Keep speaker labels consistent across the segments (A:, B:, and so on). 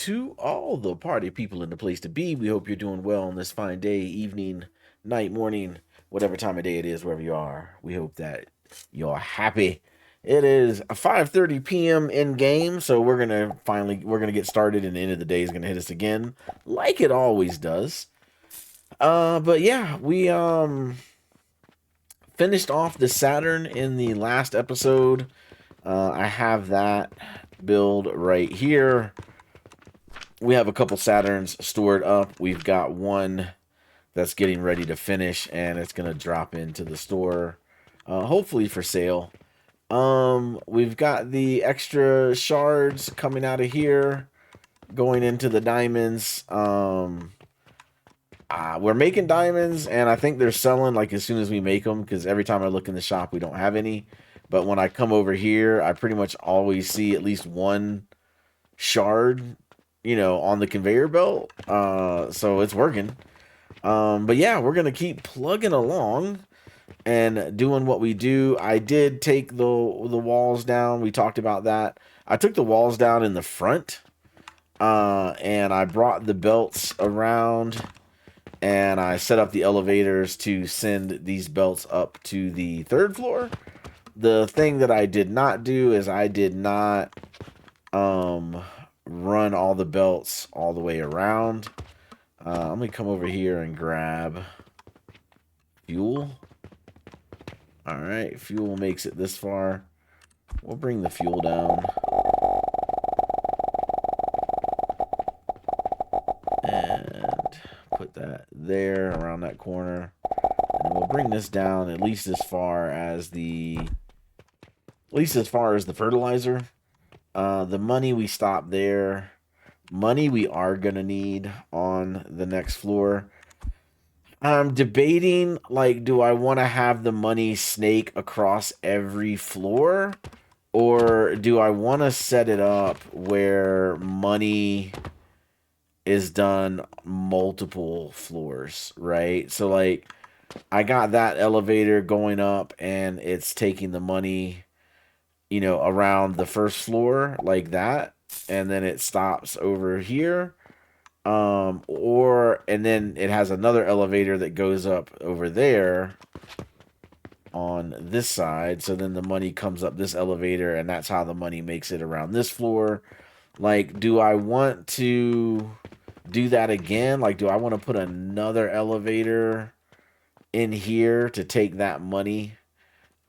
A: to all the party people in the place to be. We hope you're doing well on this fine day, evening, night, morning, whatever time of day it is, wherever you are. We hope that you're happy. It is 5:30 p.m. in game, so we're gonna get started, and the end of the day is gonna hit us again, like it always does. But yeah, we finished off the Saturn in the last episode. I have that build right here. We have a couple Saturns stored up. We've got one that's getting ready to finish, and it's gonna drop into the store, hopefully for sale. We've got the extra shards coming out of here, going into the diamonds. We're making diamonds, and I think they're selling like as soon as we make them, because every time I look in the shop, we don't have any. But when I come over here, I pretty much always see at least one shard, on the conveyor belt. So it's working. But yeah, we're gonna keep plugging along and doing what we do. I did take the walls down. We talked about that. I took the walls down in the front, and I brought the belts around, and I set up the elevators to send these belts up to the third floor. The thing that I did not do is I did not run all the belts all the way around. Let me come over here and grab fuel. All right, fuel makes it this far. We'll bring the fuel down. And put that there around that corner. And we'll bring this down at least as far as the fertilizer. The money we stop there. Money we are gonna need on the next floor. I'm debating, like, do I want to have the money snake across every floor, or do I want to set it up where money is done multiple floors, right? So like, I got that elevator going up, and it's taking the money, around the first floor like that, and then it stops over here. And then it has another elevator that goes up over there on this side. So then the money comes up this elevator, and that's how the money makes it around this floor. Like, do I want to do that again? Like, do I want to put another elevator in here to take that money,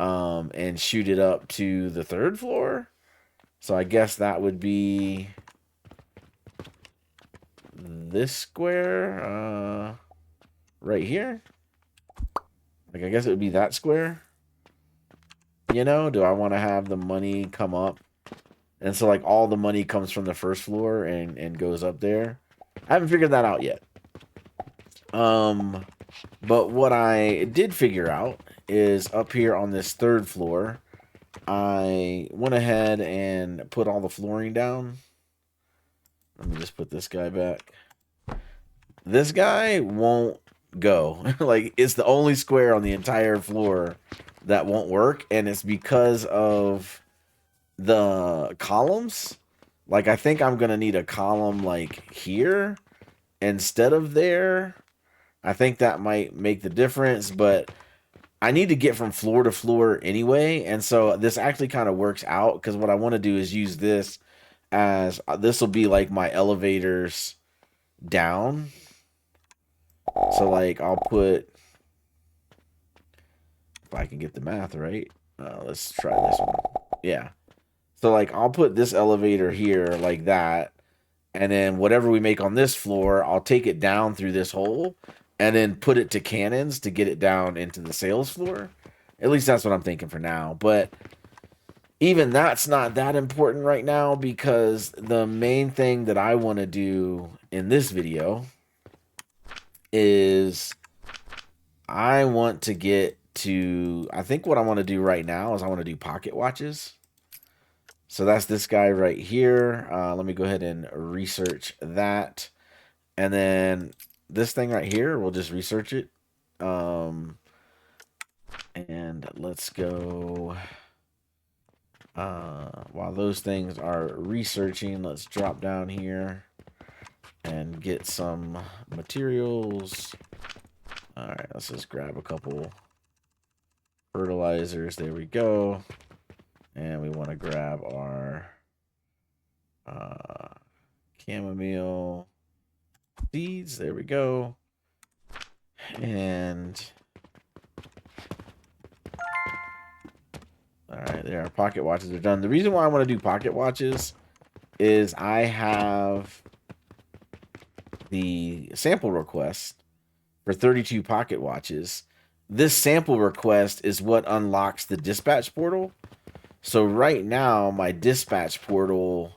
A: and shoot it up to the third floor? So I guess that would be this square, right here. Like, I guess it would be that square. Do I want to have the money come up? And so, like, all the money comes from the first floor and goes up there. I haven't figured that out yet. But what I did figure out is up here on this third floor, I went ahead and put all the flooring down. Let me just put this guy back. This guy won't go. Like, it's the only square on the entire floor that won't work, and it's because of the columns. Like, I think I'm gonna need a column like here instead of there. I think that might make the difference, but I need to get from floor to floor anyway, and so this actually kind of works out, because what I want to do is use this as this will be like my elevators down. So like, I'll put, if I can get the math right, let's try this one. Yeah. So like, I'll put this elevator here like that, and then whatever we make on this floor, I'll take it down through this hole, and then put it to cannons to get it down into the sales floor. At least that's what I'm thinking for now. But even that's not that important right now, because the main thing that I want to do in this video is I want to get to, I think what I want to do right now is I want to do pocket watches. So that's this guy right here. Let me go ahead and research that. And then this thing right here, we'll just research it. And let's go. While those things are researching, let's drop down here. and get some materials. All right, let's just grab a couple fertilizers. There we go. And we want to grab our chamomile seeds. There we go. And all right, there, our pocket watches are done. The reason why I want to do pocket watches is I have the sample request for 32 pocket watches. This sample request is what unlocks the dispatch portal. So right now, my dispatch portal,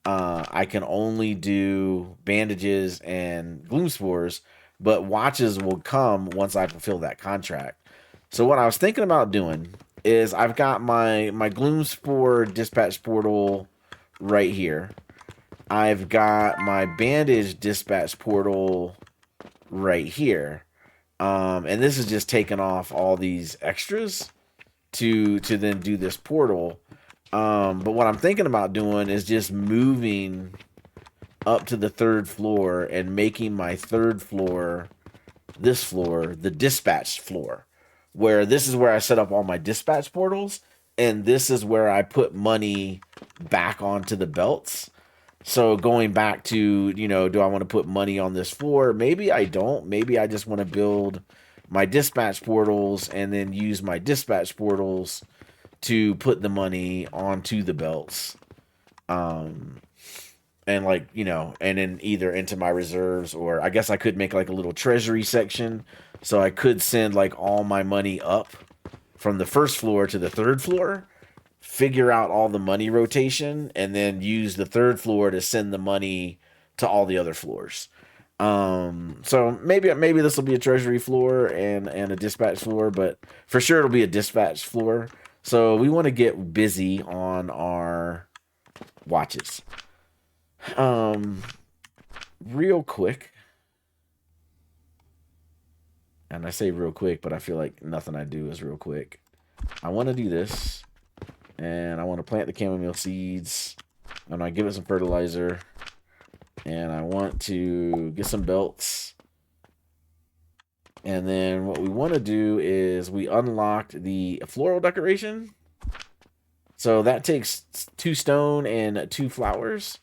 A: I can only do bandages and gloom spores, but watches will come once I fulfill that contract. So what I was thinking about doing is I've got my gloom spore dispatch portal right here. I've got my bandage dispatch portal right here. And this is just taking off all these extras to then do this portal. But what I'm thinking about doing is just moving up to the 3rd floor and making my 3rd floor, this floor, the dispatch floor, where this is where I set up all my dispatch portals, and this is where I put money back onto the belts. So going back to, you know, do I want to put money on this floor? Maybe I don't. Maybe I just want to build my dispatch portals and then use my dispatch portals to put the money onto the belts. And like, you know, and then either into my reserves, or I guess I could make like a little treasury section. So I could send like all my money up from the 1st floor to the 3rd floor, figure out all the money rotation, and then use the 3rd floor to send the money to all the other floors. So maybe this will be a treasury floor and a dispatch floor, but for sure it'll be a dispatch floor. So we want to get busy on our watches. Real quick, and I say real quick, but I feel like nothing I do is real quick. I want to do this, and I want to plant the chamomile seeds, and I give it some fertilizer, and I want to get some belts. And then what we want to do is we unlocked the floral decoration. So that takes 2 stone and 2 flowers.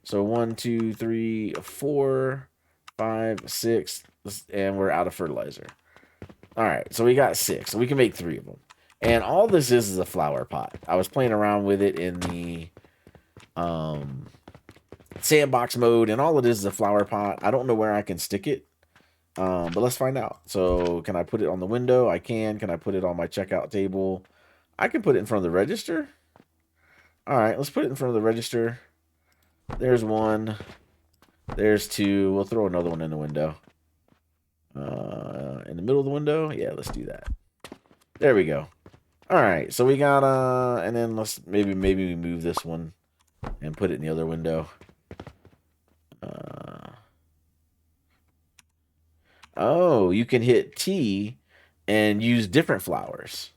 A: So 1, 2, 3, 4, 5, 6, and we're out of fertilizer. All right, so we got 6. So we can make 3 of them. And all this is a flower pot. I was playing around with it in the sandbox mode, and all it is a flower pot. I don't know where I can stick it. But let's find out. So can I put it on the window? I can. Can I put it on my checkout table? I can put it in front of the register. All right, let's put it in front of the register. There's 1. There's 2. We'll throw another one in the window. In the middle of the window? Yeah, let's do that. There we go. All right, so we got, and then let's maybe we move this one and put it in the other window. Oh, you can hit T and use different flowers.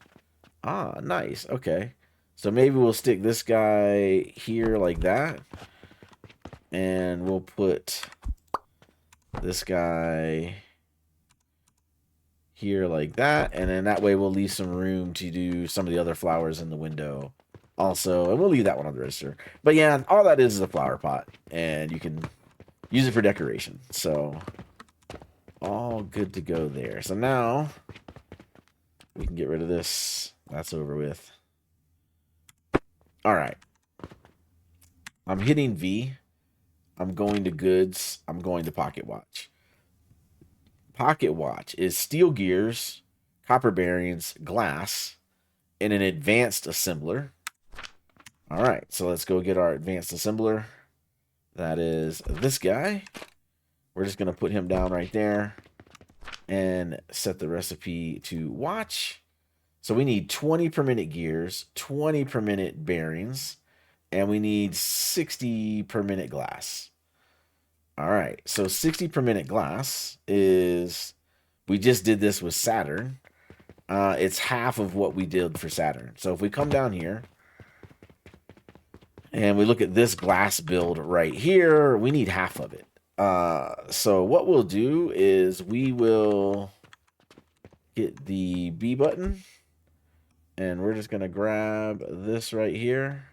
A: Ah, nice. Okay. So maybe we'll stick this guy here like that. And we'll put this guy here like that. And then that way we'll leave some room to do some of the other flowers in the window also. And we'll leave that one on the register. But yeah, all that is a flower pot. And you can use it for decoration. So all good to go there. So now we can get rid of this. That's over with. All right. I'm hitting V. I'm going to goods. I'm going to pocket watch. Pocket watch is steel gears, copper bearings, glass, and an advanced assembler. All right. So let's go get our advanced assembler. That is this guy. We're just going to put him down right there and set the recipe to watch. So we need 20 per minute gears, 20 per minute bearings, and we need 60 per minute glass. All right, so 60 per minute glass is, we just did this with Saturn. It's half of what we did for Saturn. So if we come down here and we look at this glass build right here, we need half of it. So what we'll do is we will get the B button, and we're just gonna grab this right here,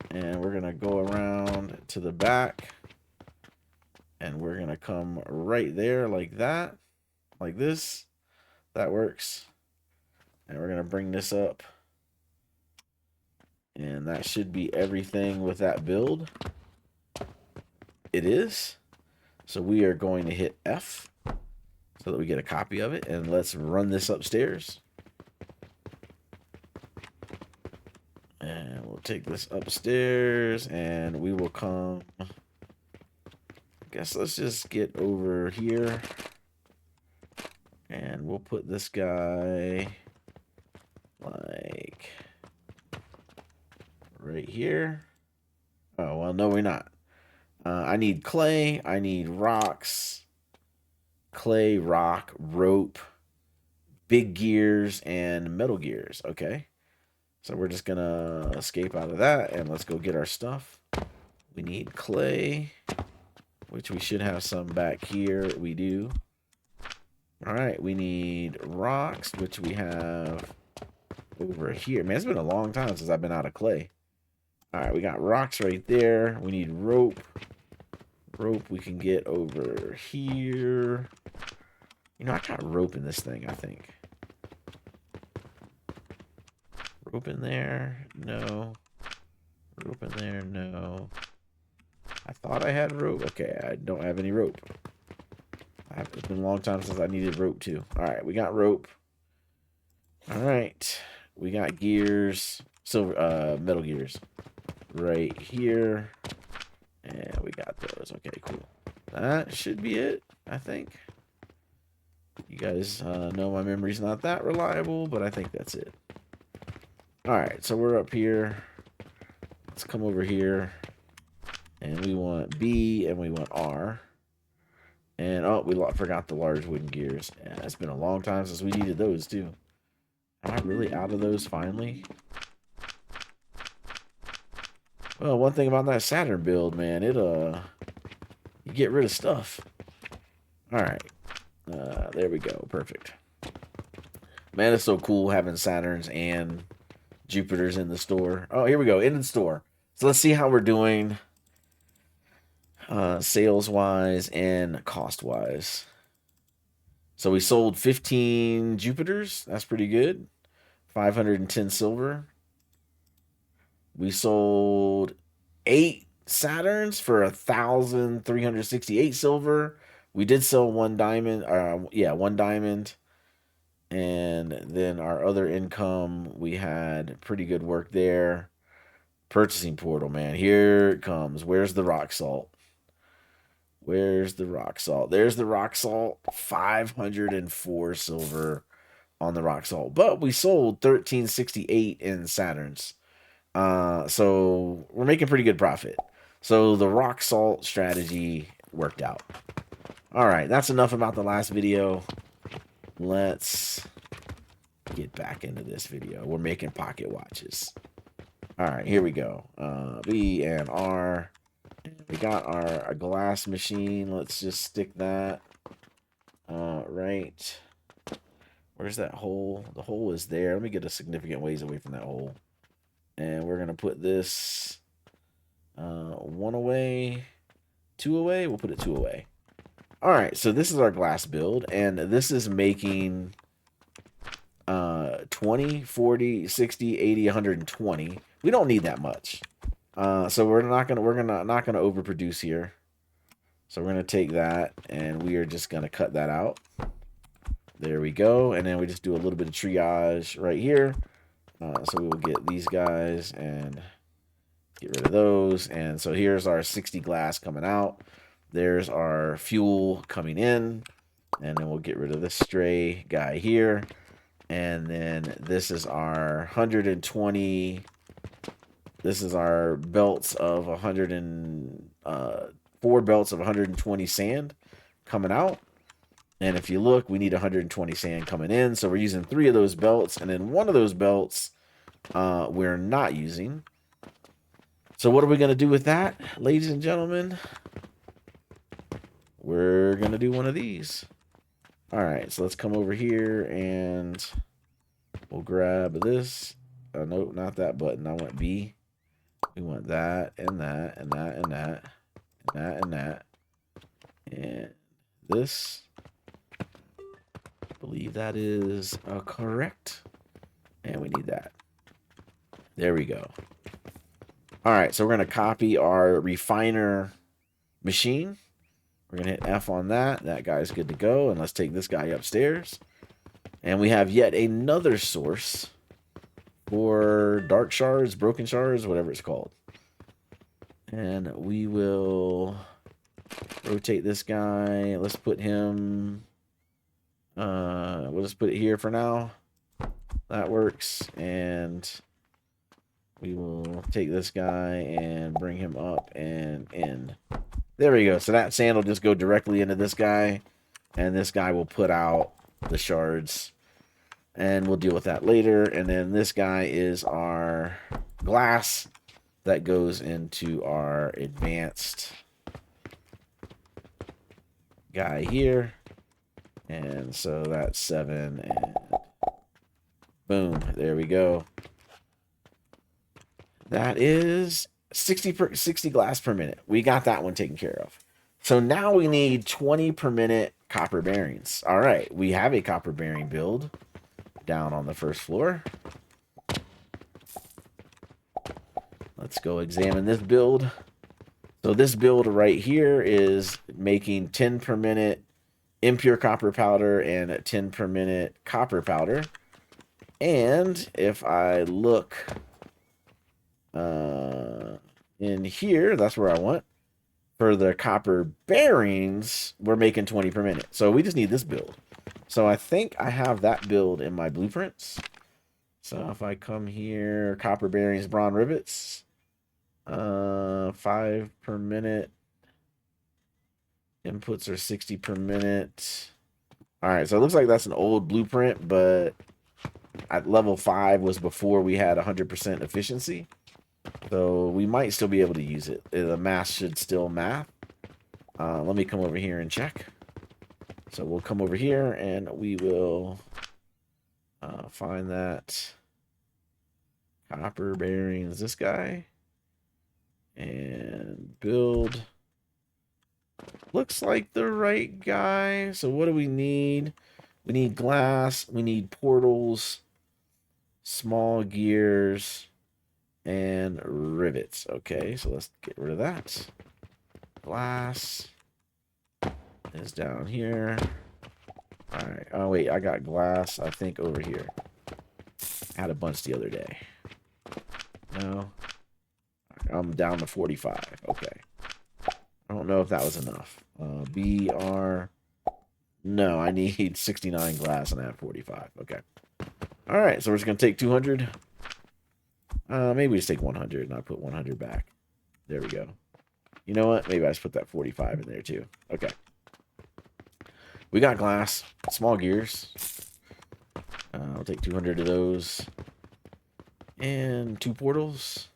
A: and we're gonna go around to the back, and we're gonna come right there like that, like this. That works. And we're gonna bring this up, and that should be everything with that build. It is. So we are going to hit F so that we get a copy of it, and let's run this upstairs. And we'll take this upstairs, and we will come. I guess let's just get over here, and we'll put this guy like right here. Oh, well, no, we're not. I need clay. I need rocks. Clay, rock, rope, big gears, and metal gears. Okay. So we're just going to escape out of that, and let's go get our stuff. We need clay, which we should have some back here. We do. All right. We need rocks, which we have over here. Man, it's been a long time since I've been out of clay. All right. We got rocks right there. We need rope. Rope we can get over here. You know, I got rope in this thing, I think. Rope in there? No. Rope in there? No. I thought I had rope. Okay, I don't have any rope. It's been a long time since I needed rope, too. Alright, we got rope. Alright. We got gears. Silver, metal gears. Right here. And we got those. Okay, cool. That should be it, I think. You guys know my memory's not that reliable, but I think that's it. Alright, so we're up here. Let's come over here. And we want B and we want R. And, oh, we forgot the large wooden gears. Yeah, it's been a long time since we needed those, too. Am I really out of those, finally? Well, one thing about that Saturn build, man, you get rid of stuff. Alright. There we go. Perfect. Man, it's so cool having Saturns and Jupiters in the store. Oh, here we go. In the store. So let's see how we're doing sales-wise and cost-wise. So we sold 15 Jupiters. That's pretty good. 510 silver. We sold 8 Saturns for 1,368 silver. We did sell 1 diamond. 1 diamond. And then our other income, we had pretty good work there. Purchasing portal, man. Here it comes. Where's the rock salt? Where's the rock salt? There's the rock salt. 504 silver on the rock salt. But we sold 1,368 in Saturns. So we're making pretty good profit. So the rock salt strategy worked out. All right, that's enough about the last video. Let's get back into this video. We're making pocket watches. All right, here we go. B and R. We got our glass machine. Let's just stick that right. Where's that hole? The hole is there. Let me get a significant ways away from that hole. And we're going to put this 1 away, 2 away. We'll put it 2 away. All right, so this is our glass build, and this is making 20, 40, 60, 80, 120. We don't need that much. So we're not gonna overproduce here. So we're gonna take that, and we are just gonna cut that out. There we go, and then we just do a little bit of triage right here. So we will get these guys and get rid of those. And so here's our 60 glass coming out. There's our fuel coming in. And then we'll get rid of this stray guy here. And then this is our 120. This is our belts of 4 belts of 120 sand coming out. And if you look, we need 120 sand coming in. So we're using 3 of those belts. And then 1 of those belts we're not using. So what are we going to do with that, ladies and gentlemen? we're going to do one of these. All right, so let's come over here and we'll grab this. Nope, not that button. I want B. We want that and that and that and that and that and that. And this. I believe that is correct. And we need that. There we go. All right, so we're going to copy our refiner machine. We're going to hit F on that. That guy's good to go. And let's take this guy upstairs. And we have yet another source for dark shards, broken shards, whatever it's called. And we will rotate this guy. Let's put him... we'll just put it here for now. That works. And we will take this guy and bring him up and in. There we go. So that sand will just go directly into this guy. And this guy will put out the shards. And we'll deal with that later. And then this guy is our glass that goes into our advanced guy here. And so that's 7. And boom. There we go. That is 60 glass per minute. We got that one taken care of. So now we need 20 per minute copper bearings. All right, we have a copper bearing build down on the first floor. Let's go examine this build. So this build right here is making 10 per minute impure copper powder and 10 per minute copper powder. And if I look in here, that's where I want. For the copper bearings, we're making 20 per minute. So we just need this build. So I think I have that build in my blueprints. So if I come here, copper bearings, bronze rivets, 5 per minute. Inputs are 60 per minute. All right, so it looks like that's an old blueprint, but at level 5 was before we had 100% efficiency. So we might still be able to use it. The math should still math. Let me come over here and check. So we'll come over here and we will find that copper bearings, this guy, and build. Looks like the right guy. So what do we need? We need glass. We need portals, small gears, and rivets. Okay, so let's get rid of that. Glass is down here. All right. Oh, wait. I got glass, I think, over here. I had a bunch the other day. No. I'm down to 45. Okay. I don't know if that was enough. BR. No, I need 69 glass and I have 45. Okay. All right. So we're just going to take 200. Maybe we just take 100 and I'll put 100 back. There we go. You know what? Maybe I just put that 45 in there too. Okay. We got glass, small gears. I'll take 200 of those. And 2 portals.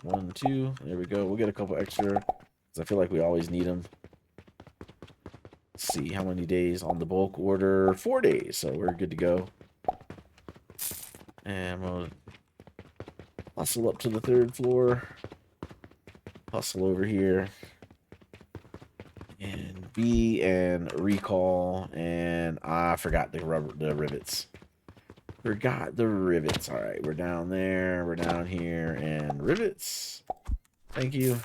A: 1, 2. There we go. We'll get a couple extra because I feel like we always need them. Let's see how many days on the bulk order. 4 days. So we're good to go. And we'll hustle up to the 3rd floor. Hustle over here. And B and recall. And I forgot the rivets. Forgot the rivets. All right, we're down there. We're down here. And rivets. Thank you.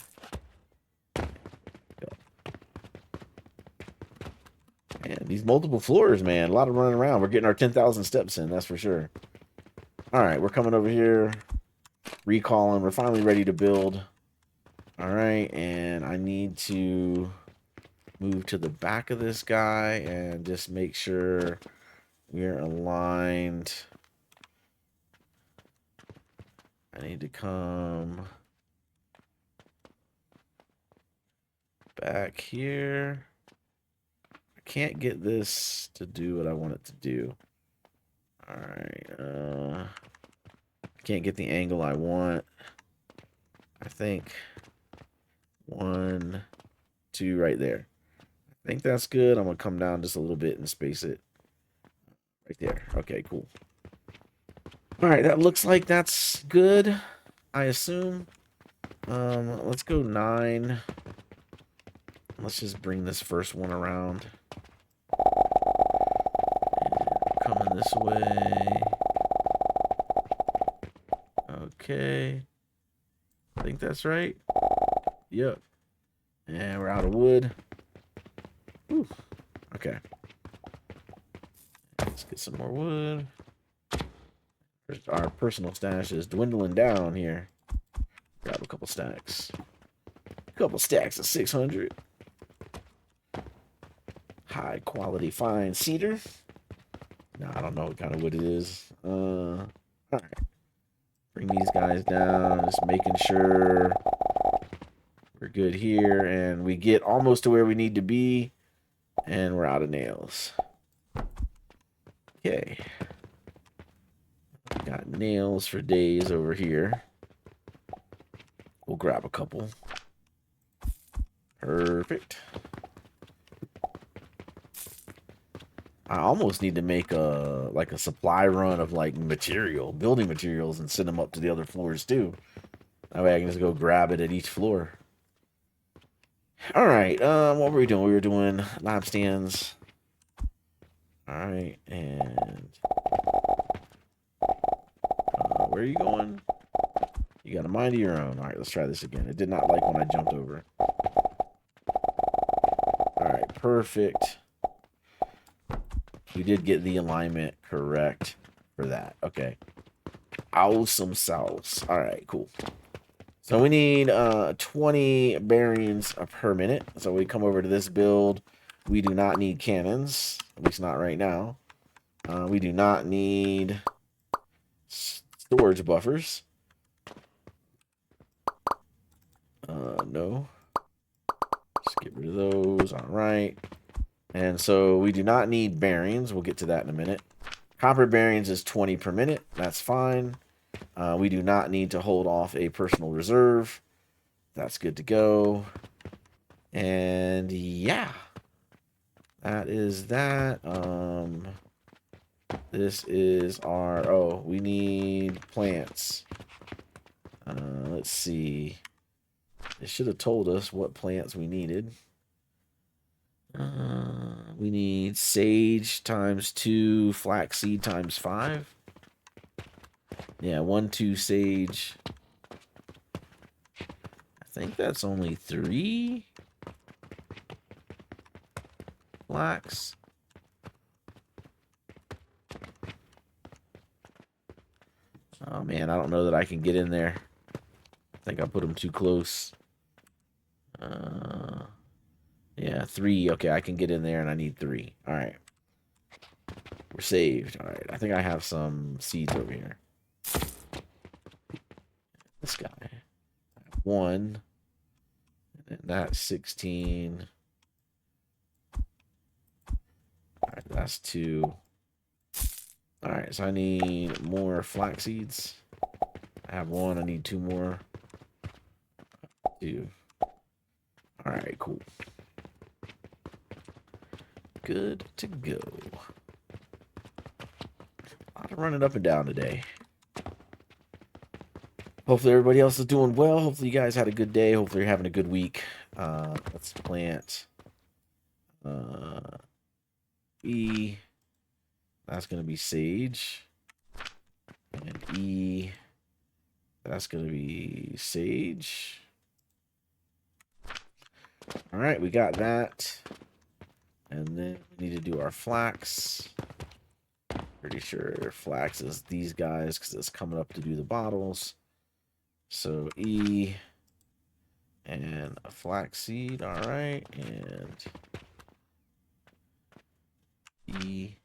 A: And these multiple floors, man. A lot of running around. We're getting our 10,000 steps in. That's for sure. All right, we're coming over here. Recalling. We're finally ready to build. All right, and I need to move to the back of this guy and just make sure we're aligned. I need to come back here. I can't get this to do what I want it to do. All right. Can't get the angle I want. I think 1, 2 right there. I think that's good. I'm going to come down just a little bit and space it right there. Okay, cool. All right, that looks like that's good, I assume. Let's go 9. Let's just bring this first one around. And coming this way. Okay. I think that's right. Yep. And we're out of wood. Whew. Okay. Let's get some more wood. Our personal stash is dwindling down here. Grab a couple stacks. A couple stacks of 600. High quality fine cedar. No, I don't know what kind of wood it is. Alright. Bring these guys down. Just making sure we're good here. And we get almost to where we need to be. And we're out of nails. Okay. Got nails for days over here. We'll grab a couple. Perfect. I almost need to make a supply run of like building materials, and send them up to the other floors too. That way I can just go grab it at each floor. All right. What were we doing? We were doing lab stands. All right, and where are you going? You got a mind of your own. All right, let's try this again. It did not like when I jumped over. All right, perfect. We did get the alignment correct for that. Okay. Awesome sauce. All right, cool. So we need 20 bearings per minute. So we come over to this build. We do not need cannons, at least not right now. We do not need storage buffers. No. Just get rid of those. All right. And so we do not need bearings. We'll get to that in a minute. Copper bearings is 20 per minute. That's fine. We do not need to hold off a personal reserve. That's good to go. And yeah, that is that. This is our, we need plants. Let's see. It should have told us what plants we needed. We need sage times 2, flaxseed times 5. Yeah, 1, 2 sage. I think that's only 3 flax. Oh man, I don't know that I can get in there. I think I put them too close. Yeah, 3. Okay, I can get in there, and I need 3. All right. We're saved. All right, I think I have some seeds over here. This guy. 1. And that's 16. All right, that's 2. All right, so I need more flax seeds. I have 1. I need 2 more. 2. All right, cool. Good to go. A lot of running up and down today. Hopefully everybody else is doing well. Hopefully you guys had a good day. Hopefully you're having a good week. Let's plant E. That's going to be sage. And E. That's going to be sage. All right, we got that. And then we need to do our flax. Pretty sure flax is these guys because it's coming up to do the bottles. So E and a flax seed. All right, and E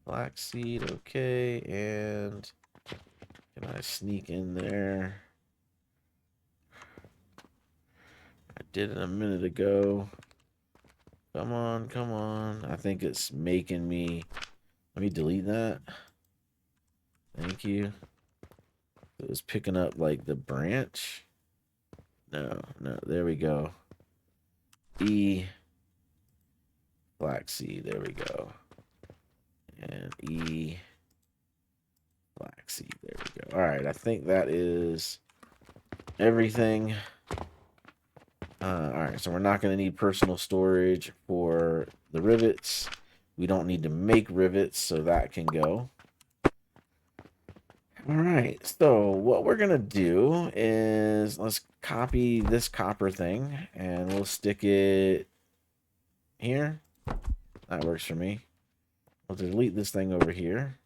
A: flax seed. Okay, and can I sneak in there? I did it a minute ago. Come on, come on. I think it's making me... Let me delete that. Thank you. It was picking up, like, the branch. No, there we go. E flaxseed. There we go. And E flaxseed. There we go. All right, I think that is everything. All right, so we're not going to need personal storage for the rivets. We don't need to make rivets, so that can go. All right, so what we're going to do is let's copy this copper thing, and we'll stick it here. That works for me. We'll delete this thing over here.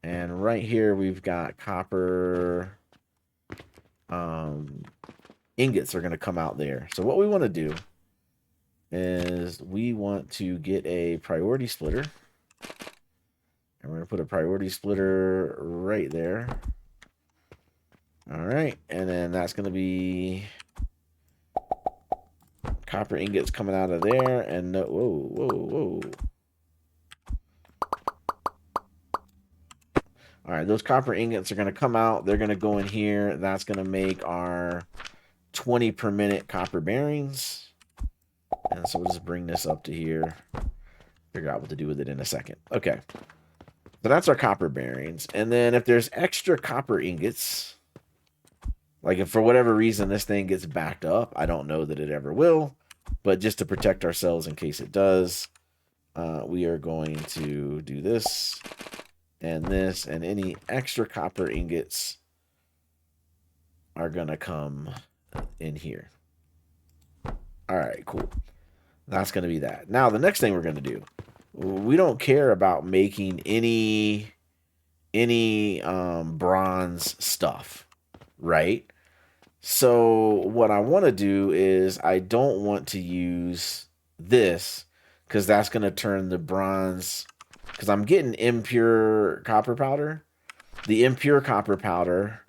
A: And right here, we've got copper ingots are going to come out there. So what we want to do is we want to get a priority splitter. And we're going to put a priority splitter right there. All right. And then that's going to be copper ingots coming out of there. And no, whoa. All right, those copper ingots are going to come out. They're going to go in here. That's going to make our 20 per minute copper bearings. And so we'll just bring this up to here. Figure out what to do with it in a second. Okay. So that's our copper bearings. And then if there's extra copper ingots, like if for whatever reason this thing gets backed up, I don't know that it ever will, but just to protect ourselves in case it does, we are going to do this and this, and any extra copper ingots are going to come in here. All right, cool. That's going to be that. Now, the next thing we're going to do, we don't care about making any bronze stuff, right? So what I want to do is I don't want to use this because that's going to turn the bronze, because I'm getting impure copper powder. The impure copper powder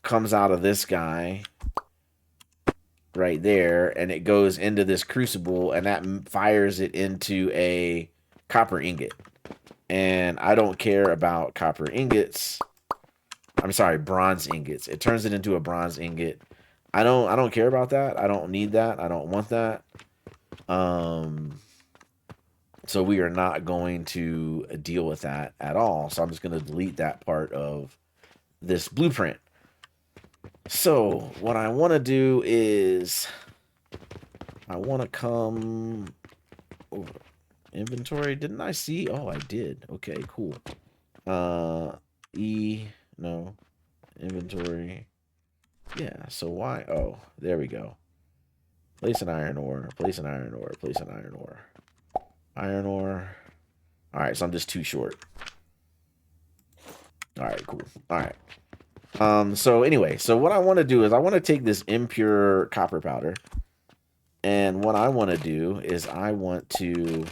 A: comes out of this guy right there, and it goes into this crucible, and that fires it into a copper ingot. And I don't care about copper ingots. I'm sorry, bronze ingots. It turns it into a bronze ingot. I don't care about that. I don't need that. I don't want that. So we are not going to deal with that at all. So I'm just going to delete that part of this blueprint. So what I want to do is I want to come over inventory. Didn't I see? Oh, I did. Okay, cool. No, inventory. Yeah, so why? Oh, there we go. Place an iron ore, place an iron ore, place an iron ore. Iron ore. All right, so I'm just too short. All right, cool. All right. So anyway, so what I want to do is I want to take this impure copper powder, and what I want to do is I want to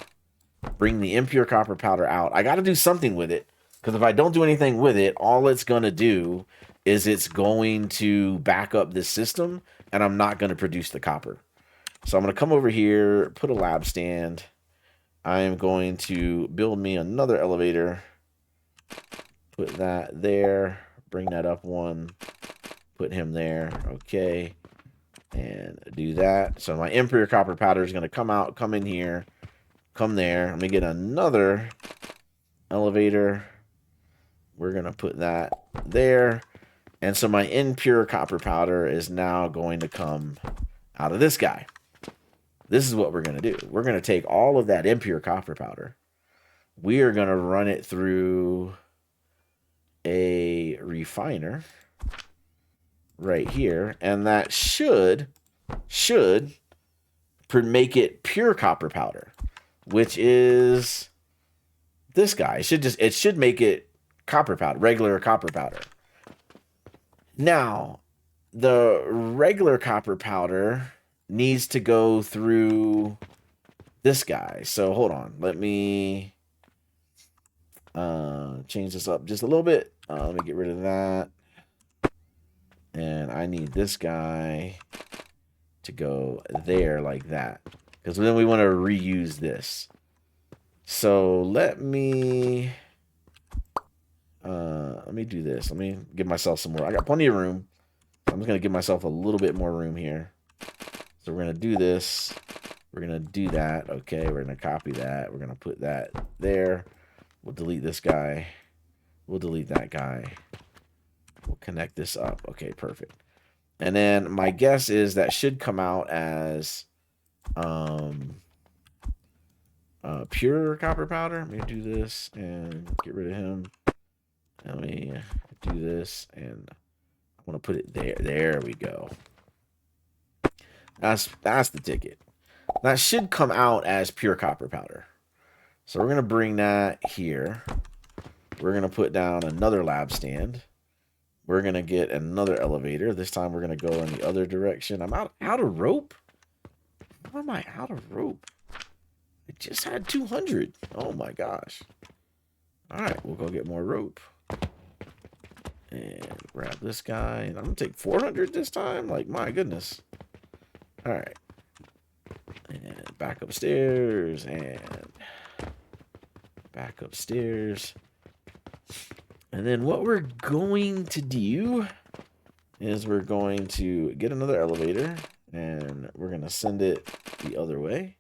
A: bring the impure copper powder out. I got to do something with it, because if I don't do anything with it, all it's going to do is it's going to back up this system, and I'm not going to produce the copper. So I'm going to come over here, put a lab stand. I am going to build me another elevator. Put that there. Bring that up one. Put him there. Okay. And do that. So my impure copper powder is going to come out, come in here, come there. Let me get another elevator. We're going to put that there. And so my impure copper powder is now going to come out of this guy. This is what we're going to do. We're going to take all of that impure copper powder. We are going to run it through a refiner right here. And that should make it pure copper powder, which is this guy. It should make it copper powder, regular copper powder. Now, the regular copper powder needs to go through this guy. So hold on. Let me change this up just a little bit. Let me get rid of that. And I need this guy to go there like that, because then we want to reuse this. So let me do this. Let me give myself some more. I got plenty of room. I'm just going to give myself a little bit more room here. So we're going to do this. We're going to do that. Okay, we're going to copy that. We're going to put that there. We'll delete this guy. We'll delete that guy. We'll connect this up. Okay, perfect. And then my guess is that should come out as pure copper powder. Let me do this and get rid of him. Let me do this and I want to put it there. There we go. That's the ticket. That should come out as pure copper powder. So we're going to bring that here. We're going to put down another lab stand. We're going to get another elevator. This time we're going to go in the other direction. I'm out of rope. How am I out of rope? I just had 200. Oh my gosh. All right, we'll go get more rope. And grab this guy. And I'm going to take 400 this time. Like, my goodness. All right. And back upstairs. And back upstairs. And then what we're going to do is we're going to get another elevator. And we're going to send it the other way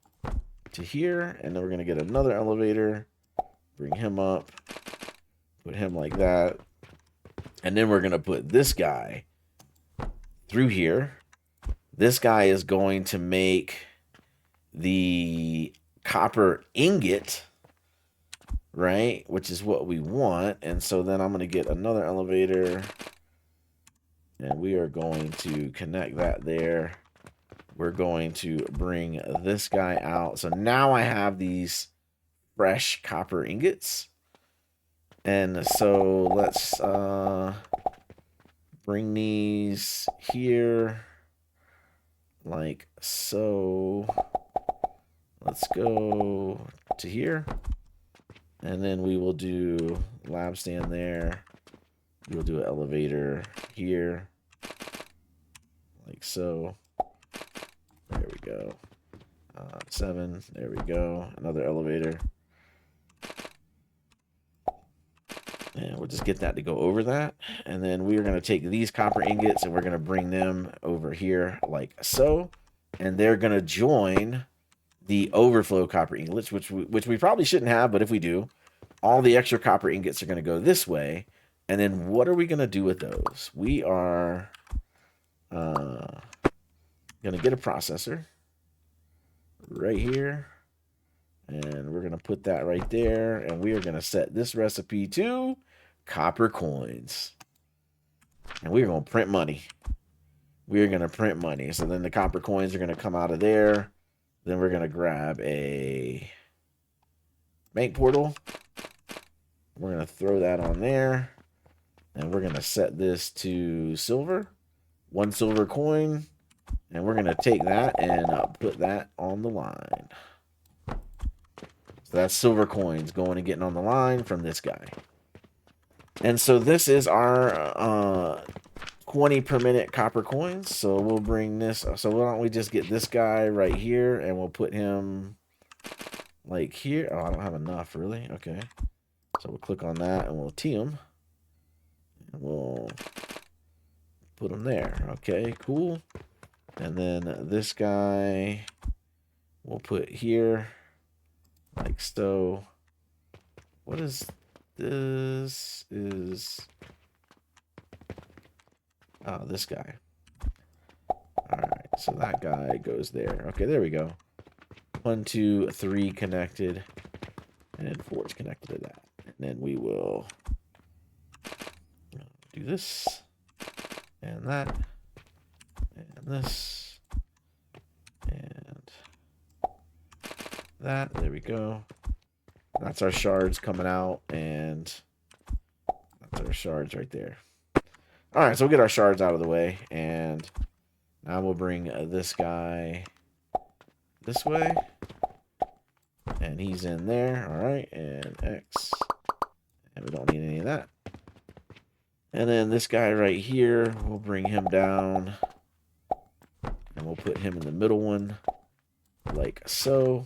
A: to here. And then we're going to get another elevator. Bring him up. Put him like that. And then we're going to put this guy through here. This guy is going to make the copper ingot, right? Which is what we want. And so then I'm going to get another elevator. And we are going to connect that there. We're going to bring this guy out. So now I have these fresh copper ingots. And so let's bring these here like so. Let's go to here. And then we will do lab stand there. We'll do an elevator here like so. There we go. 7. There we go. Another elevator. And we'll just get that to go over that. And then we are going to take these copper ingots and we're going to bring them over here like so. And they're going to join the overflow copper ingots, which we probably shouldn't have, but if we do, all the extra copper ingots are going to go this way. And then what are we going to do with those? We are going to get a processor right here. And we're going to put that right there. And we are going to set this recipe to copper coins. And we're going to print money. We're going to print money. So then the copper coins are going to come out of there. Then we're going to grab a bank portal. We're going to throw that on there. And we're going to set this to silver. 1 silver coin. And we're going to take that and put that on the line. So that's silver coins going and getting on the line from this guy. And so this is our 20 per minute copper coins. So we'll bring this. So why don't we just get this guy right here and we'll put him like here. Oh, I don't have enough really. Okay. So we'll click on that and we'll tee him. And we'll put him there. Okay, cool. And then this guy we'll put here. Like so. What is this? Is this guy. Alright, so that guy goes there. Okay, there we go. 1, 2, 3 connected. And 4 is connected to that. And then we will do this. And that. And this. And that. There we go. That's our shards coming out, and that's our shards right there. All right, so we'll get our shards out of the way, and now we'll bring this guy this way, and he's in there. All right, and X, and we don't need any of that. And then this guy right here, we'll bring him down, and we'll put him in the middle one, like so.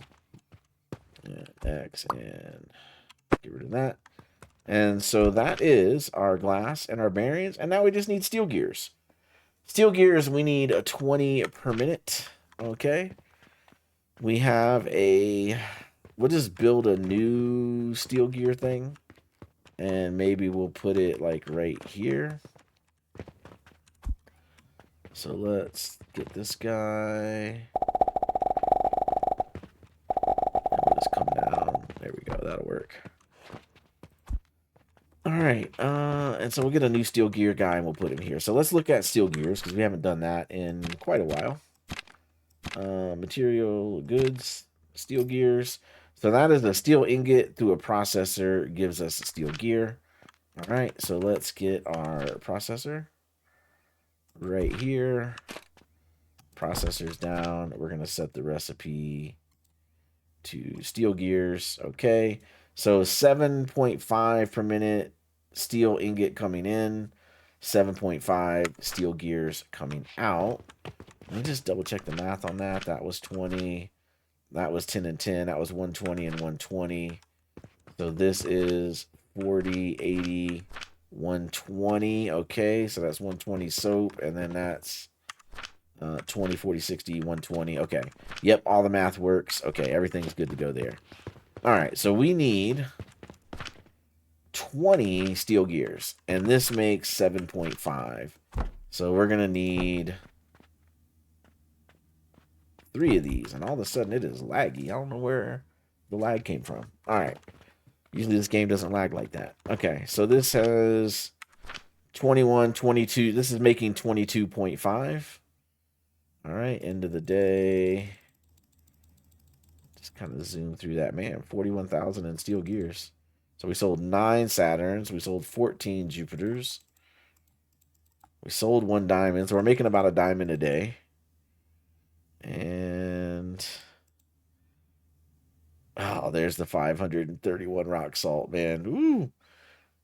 A: And X and get rid of that. And so that is our glass and our bearings. And now we just need steel gears. Steel gears, we need 20 per minute. Okay. We have a... We'll just build a new steel gear thing. And maybe we'll put it like right here. So let's get this guy. And we'll just come down. There we go. That'll work. All right. And so we'll get a new steel gear guy and we'll put him here. So let's look at steel gears because we haven't done that in quite a while. Material, goods, steel gears. So that is a steel ingot through a processor gives us a steel gear. All right. So let's get our processor right here. Processor's down. We're going to set the recipe to steel gears. Okay. So 7.5 per minute steel ingot coming in, 7.5 steel gears coming out. Let me just double check the math on that. That was 20. That was 10 and 10. That was 120 and 120. So this is 40, 80, 120. Okay. So that's 120 soap. And then that's 20, 40, 60, 120. Okay. Yep, all the math works. Okay, everything's good to go there. All right, so we need 20 steel gears, and this makes 7.5. So we're going to need 3 of these, and all of a sudden it is laggy. I don't know where the lag came from. All right. Usually this game doesn't lag like that. Okay, so this has 21, 22. This is making 22.5. All right, end of the day. Just kind of zoom through that. Man, 41,000 in steel gears. So we sold 9 Saturns. We sold 14 Jupiters. We sold 1 diamond. So we're making about a diamond a day. And... oh, there's the 531 rock salt, man. Ooh.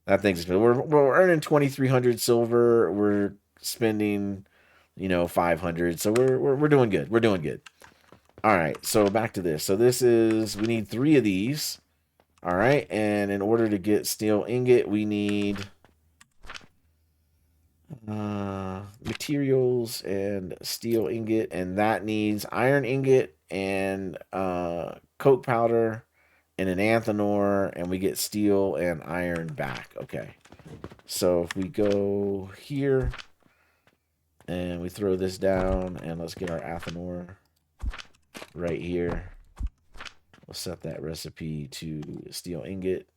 A: That thing's good. We're earning 2,300 silver. We're spending, 500. So we're doing good. We're doing good. All right, so back to this. So this is, we need 3 of these. All right, and in order to get steel ingot, we need materials and steel ingot, and that needs iron ingot and coke powder and an anthenor, and we get steel and iron back. Okay, so if we go here and we throw this down, and let's get our anthenor right here. We'll set that recipe to steel ingot.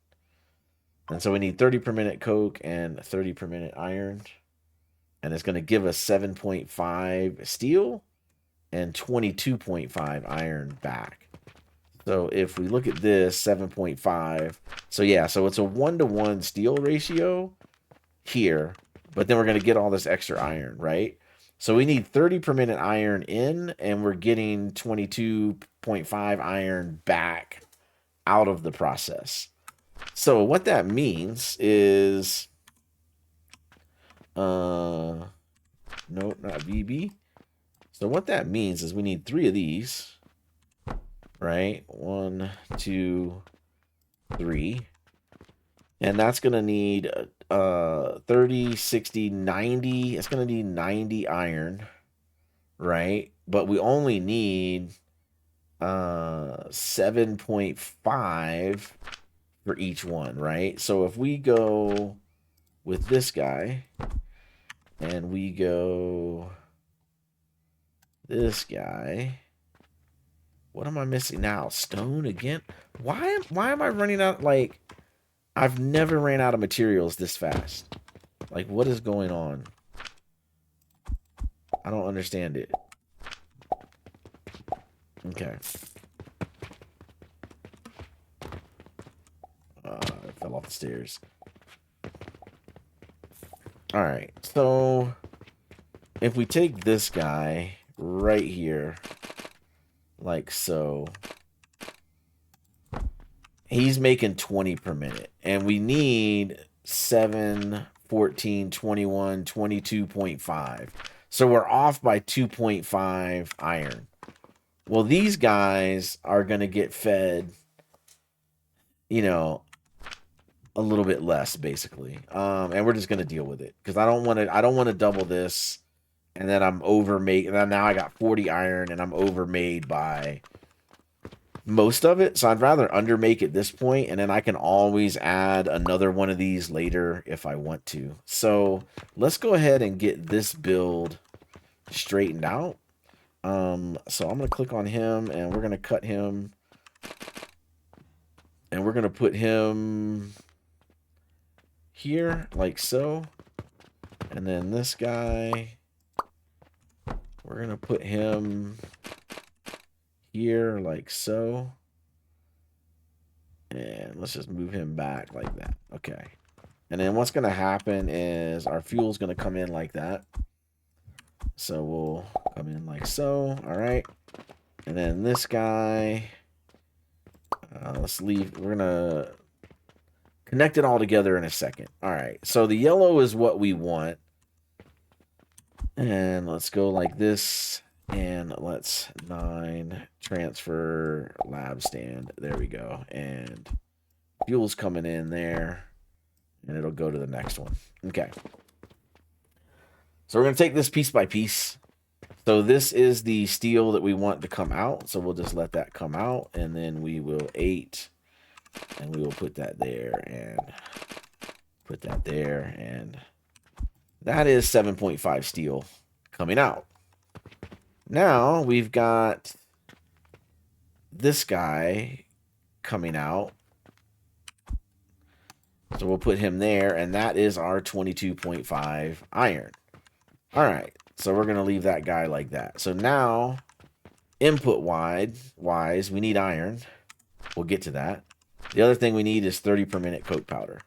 A: And so we need 30 per minute coke and 30 per minute iron. And it's going to give us 7.5 steel and 22.5 iron back. So if we look at this, 7.5. So yeah, so it's a 1-to-1 steel ratio here. But then we're going to get all this extra iron, right? So we need 30 per minute iron in, and we're getting 22.5 iron back out of the process. So what that means is, no, not VB. So what that means is we need 3 of these, right? 1, 2, 3. And that's going to need 30, 60, 90. It's going to need 90 iron, right? But we only need 7.5 for each one, right? So if we go with this guy and we go this guy, what am I missing now? Stone again? Why am I running out? Like, I've never ran out of materials this fast. Like, what is going on? I don't understand it. Okay. I fell off the stairs. All right. So, if we take this guy right here, like so, he's making 20 per minute. And we need 7, 14, 21, 22.5. So we're off by 2.5 iron. Well, these guys are going to get fed, a little bit less, basically. And we're just going to deal with it. Because I don't want to double this. and then I'm overmade. And then now I got 40 iron, and I'm overmade by most of it. So I'd rather undermake at this point, and then I can always add another one of these later if I want to. So let's go ahead and get this build straightened out. So I'm gonna click on him, and we're gonna cut him, and we're gonna put him here like so, and then this guy, we're gonna put him here like so, and let's just move him back like that. Okay. And then what's gonna happen is our fuel's gonna come in like that. So we'll come in like so. All right. And then this guy, let's leave. We're gonna connect it all together in a second. All right. So the yellow is what we want. And let's go like this. And let's 9 transfer lab stand. There we go. And fuel's coming in there. And it'll go to the next one. Okay. So we're going to take this piece by piece. So this is the steel that we want to come out. So we'll just let that come out. And then we will 8. And we will put that there. And put that there. And that is 7.5 steel coming out. Now we've got this guy coming out. So we'll put him there. And that is our 22.5 iron. All right. So we're going to leave that guy like that. So now, input wise, we need iron. We'll get to that. The other thing we need is 30 per minute coke powder.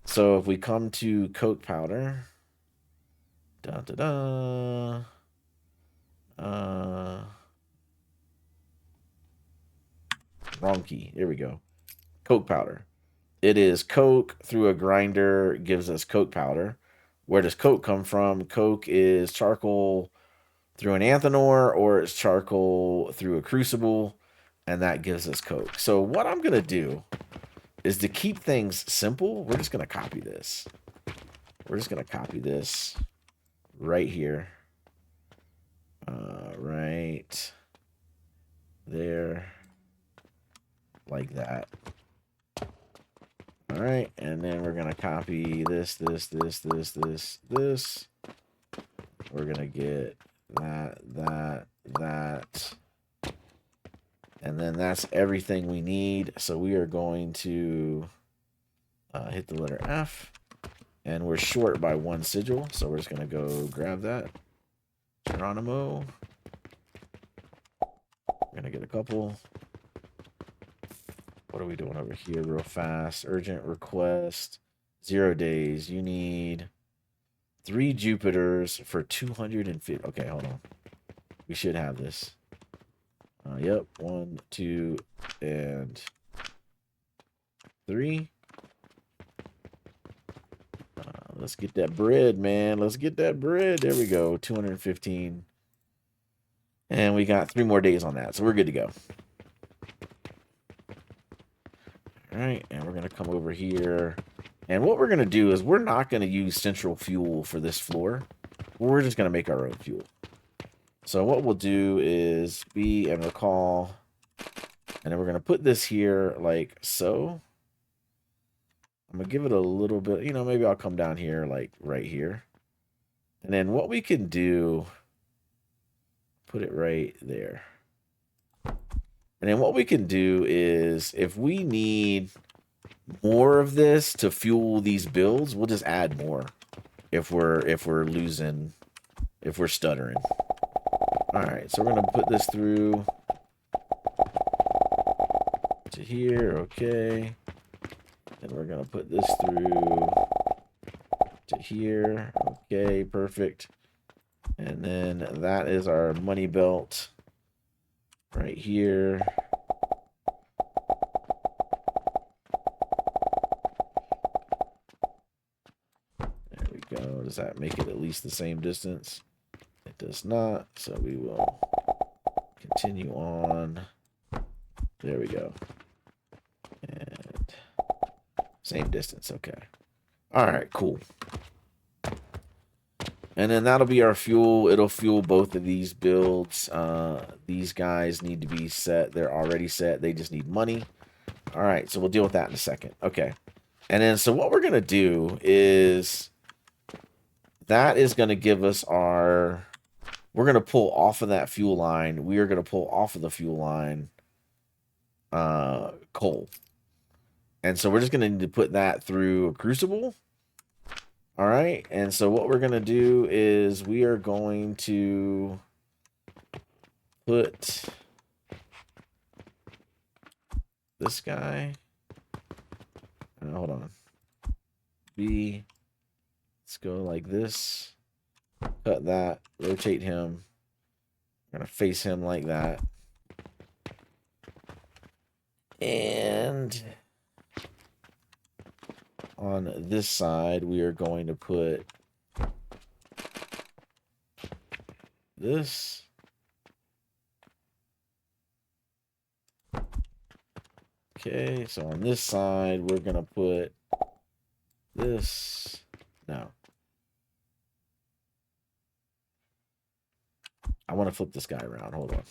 A: So if we come to coke powder, wrong key. Here we go. Coke powder. It is coke through a grinder gives us coke powder. Where does coke come from? Coke is charcoal through an anthenor, or it's charcoal through a crucible, and that gives us coke. So what I'm going to do is, to keep things simple, we're just going to copy this. We're just going to copy this right here. Right there. Like that. All right, and then we're going to copy this. We're going to get that. And then that's everything we need. So we are going to hit the letter F. And we're short by 1 sigil. So we're just going to go grab that. Geronimo. We're going to get a couple. What are we doing over here real fast? Urgent request. 0 days. You need 3 Jupiters for 250. Okay, hold on. We should have this. Yep. 1, 2, and 3. Let's get that bread, man. Let's get that bread. There we go. 215. And we got 3 more days on that. So we're good to go. All right. And we're going to come over here. And what we're going to do is, we're not going to use central fuel for this floor. We're just going to make our own fuel. So what we'll do is be and recall. And then we're going to put this here like so. I'm going to give it a little bit, maybe I'll come down here like right here. And then what we can do, put it right there. And then what we can do is, if we need more of this to fuel these builds, we'll just add more if we're stuttering. All right, so we're going to put this through to here, okay. And we're going to put this through to here, okay, perfect. And then that is our money belt right here. There we go. Does that make it at least the same distance? It does not, so we will continue on. There we go. And same distance, okay. All right, cool. And then that'll be our fuel. It'll fuel both of these builds. These guys need to be set. They're already set. They just need money. All right, so we'll deal with that in a second. Okay. And then, so what we're going to do is, that is going to give us our, we're going to pull off of that fuel line. We are going to pull off of the fuel line coal. And so we're just going to need to put that through a crucible. All right. And so what we're going to do is we are going to put this guy. Hold on. Let's go like this. Cut that. Rotate him. I'm going to face him like that. And on this side, we are going to put this. Okay, so on this side, we're going to put this. No. I want to flip this guy around. Hold on.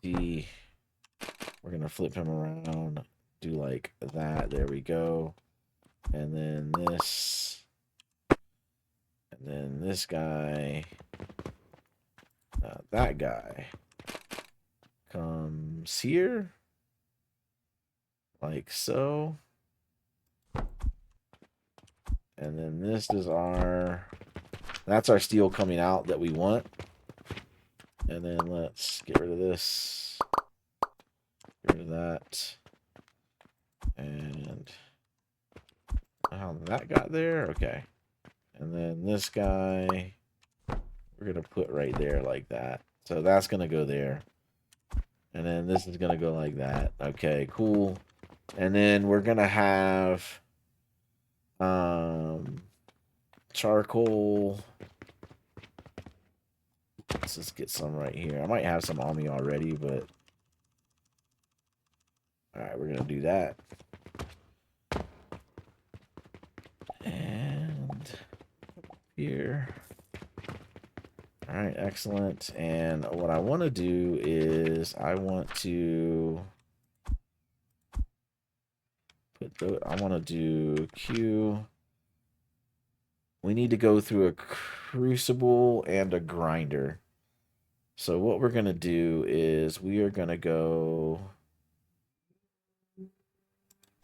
A: We're going to flip him around. Do like that. There we go. And then this. And then this guy. That guy comes here. Like so. And then this is our, that's our steel coming out that we want. And then let's get rid of this. Get rid of that. And how that got there? Okay. And then this guy, we're going to put right there like that. So that's going to go there. And then this is going to go like that. Okay, cool. And then we're going to have charcoal. Let's just get some right here. I might have some on me already, but all right, we're gonna do that. And here. All right, excellent. And what I want to do is I want to I want to do Q. We need to go through a crucible and a grinder. So what we're going to do is we are going to go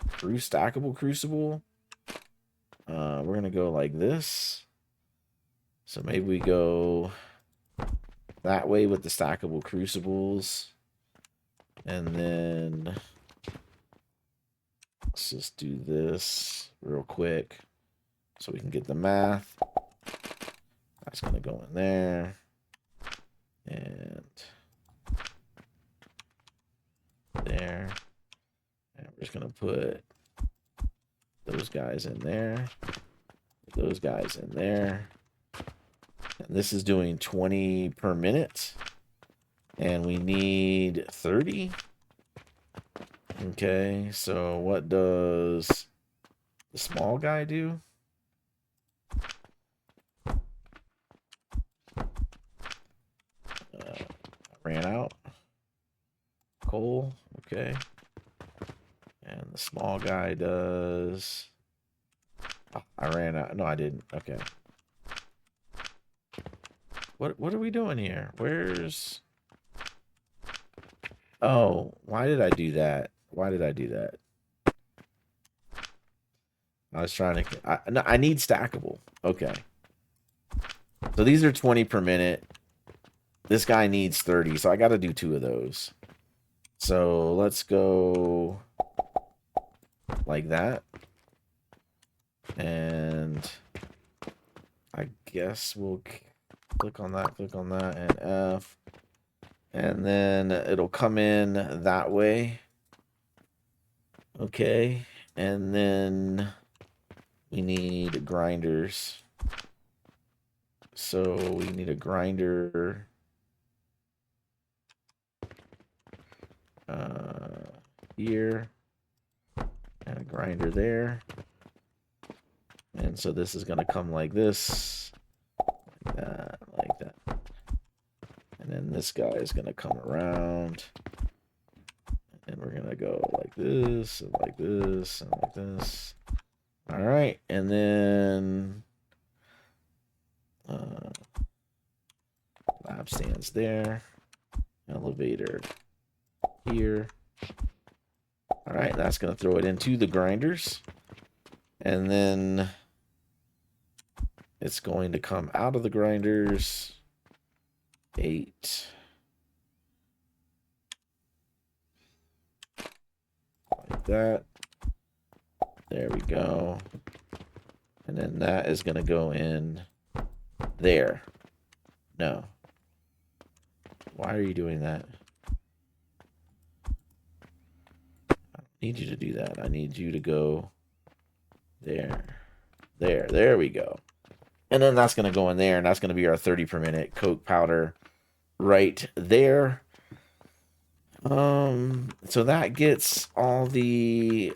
A: through stackable crucible. We're going to go like this. So maybe we go that way with the stackable crucibles. And then let's just do this real quick so we can get the math. That's going to go in there. And there. And we're just going to put those guys in there. Those guys in there. And this is doing 20 per minute. And we need 30. Okay, so what does the small guy do? Ran out. Coal, okay. And the small guy does... Oh, I ran out. No, I didn't. Okay. What are we doing here? Where's... Oh, why did I do that? Why did I do that? I was trying to... No, I need stackable. Okay. So these are 20 per minute. This guy needs 30, so I got to do 2 of those. So let's go like that. And I guess we'll click on that, and F. And then it'll come in that way. Okay. And then we need grinders. So we need a grinder here and a grinder there. And so this is going to come like this, like that, like that. And then this guy is going to come around. And we're going to go like this, and like this, and like this. All right. And then lab stands there. Elevator here. All right. That's going to throw it into the grinders. And then it's going to come out of the grinders. 8. Like that. There we go. And then that is going to go in there. No. Why are you doing that? I don't need you to do that. I need you to go there. There we go. And then that's going to go in there, and that's going to be our 30 per minute coke powder right there. So that gets all the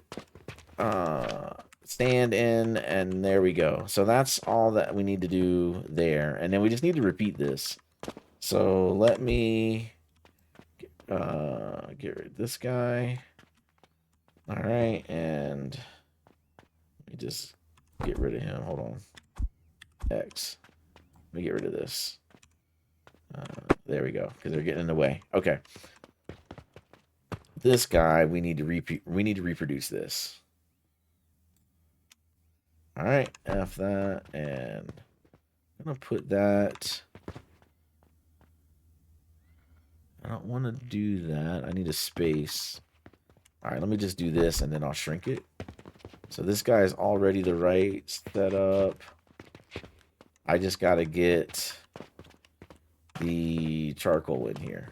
A: stand in, and there we go. So that's all that we need to do there. And then we just need to repeat this. So let me get rid of this guy. All right, and let me just get rid of him. Hold on. X. Let me get rid of this. There we go, because they're getting in the way. Okay. This guy, we need to reproduce this. All right, F that, and I'm gonna put that. I don't want to do that. I need a space. All right, let me just do this, and then I'll shrink it. So this guy is already the right setup. I just got to get the charcoal in here.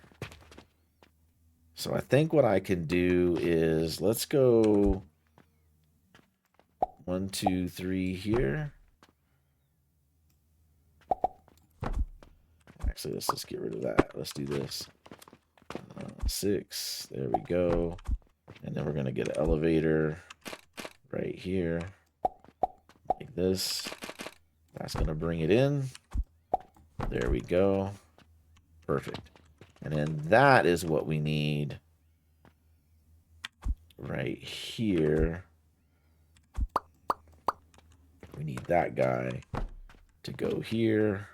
A: So I think what I can do is, let's go 1, 2, 3 here. Actually, let's just get rid of that. Let's do this. 6. There we go. And then we're going to get an elevator right here. Like this. That's going to bring it in. There we go. Perfect. And then that is what we need right here. We need that guy to go here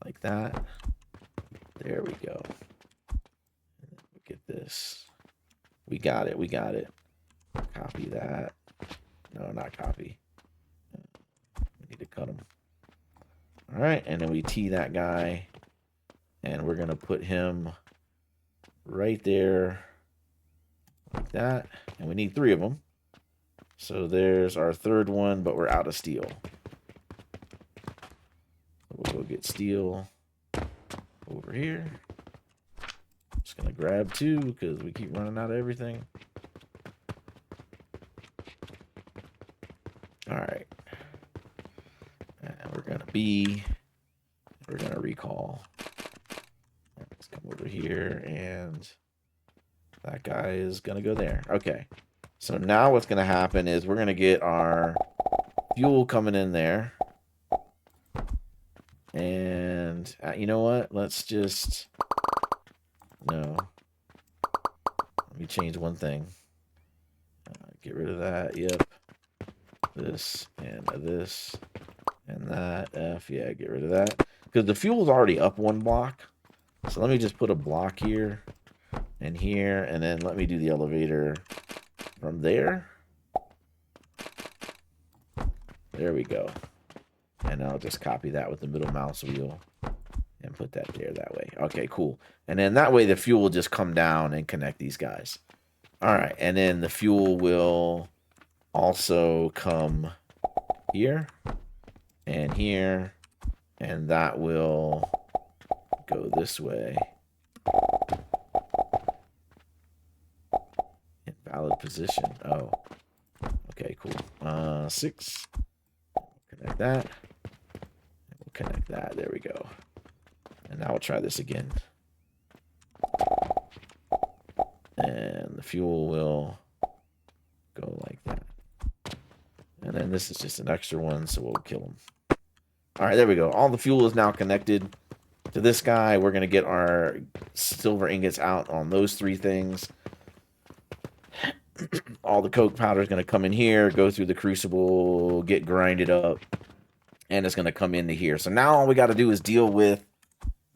A: like that. There we go. And then we get this. We got it. We got it. Copy that. No, not copy. We need to cut him. All right. And then we tee that guy. And we're going to put him right there like that. And we need 3 of them. So there's our third one, but we're out of steel. We'll go get steel over here. Just going to grab 2 because we keep running out of everything. All right. And we're going to recall. Let's come over here, and that guy is going to go there. Okay. So now what's going to happen is we're going to get our fuel coming in there. And you know what? Let's just... No. Let me change one thing. Get rid of that. Yep. This and this and that. F. Yeah, get rid of that. Because the fuel's already up 1 block. So let me just put a block here and here. And then let me do the elevator from there. There we go. And I'll just copy that with the middle mouse wheel and put that there that way. Okay, cool. And then that way the fuel will just come down and connect these guys. All right, and then the fuel will also come here and here, and that will go this way. Invalid position. Oh, okay, cool. 6. Connect that. And we'll connect that. There we go. And now we'll try this again. And the fuel will go like that. And then this is just an extra one, so we'll kill him. All right, there we go. All the fuel is now connected to this guy. We're going to get our silver ingots out on those 3 things. All the coke powder is going to come in here, go through the crucible, get grinded up, and it's going to come into here. So now all we got to do is deal with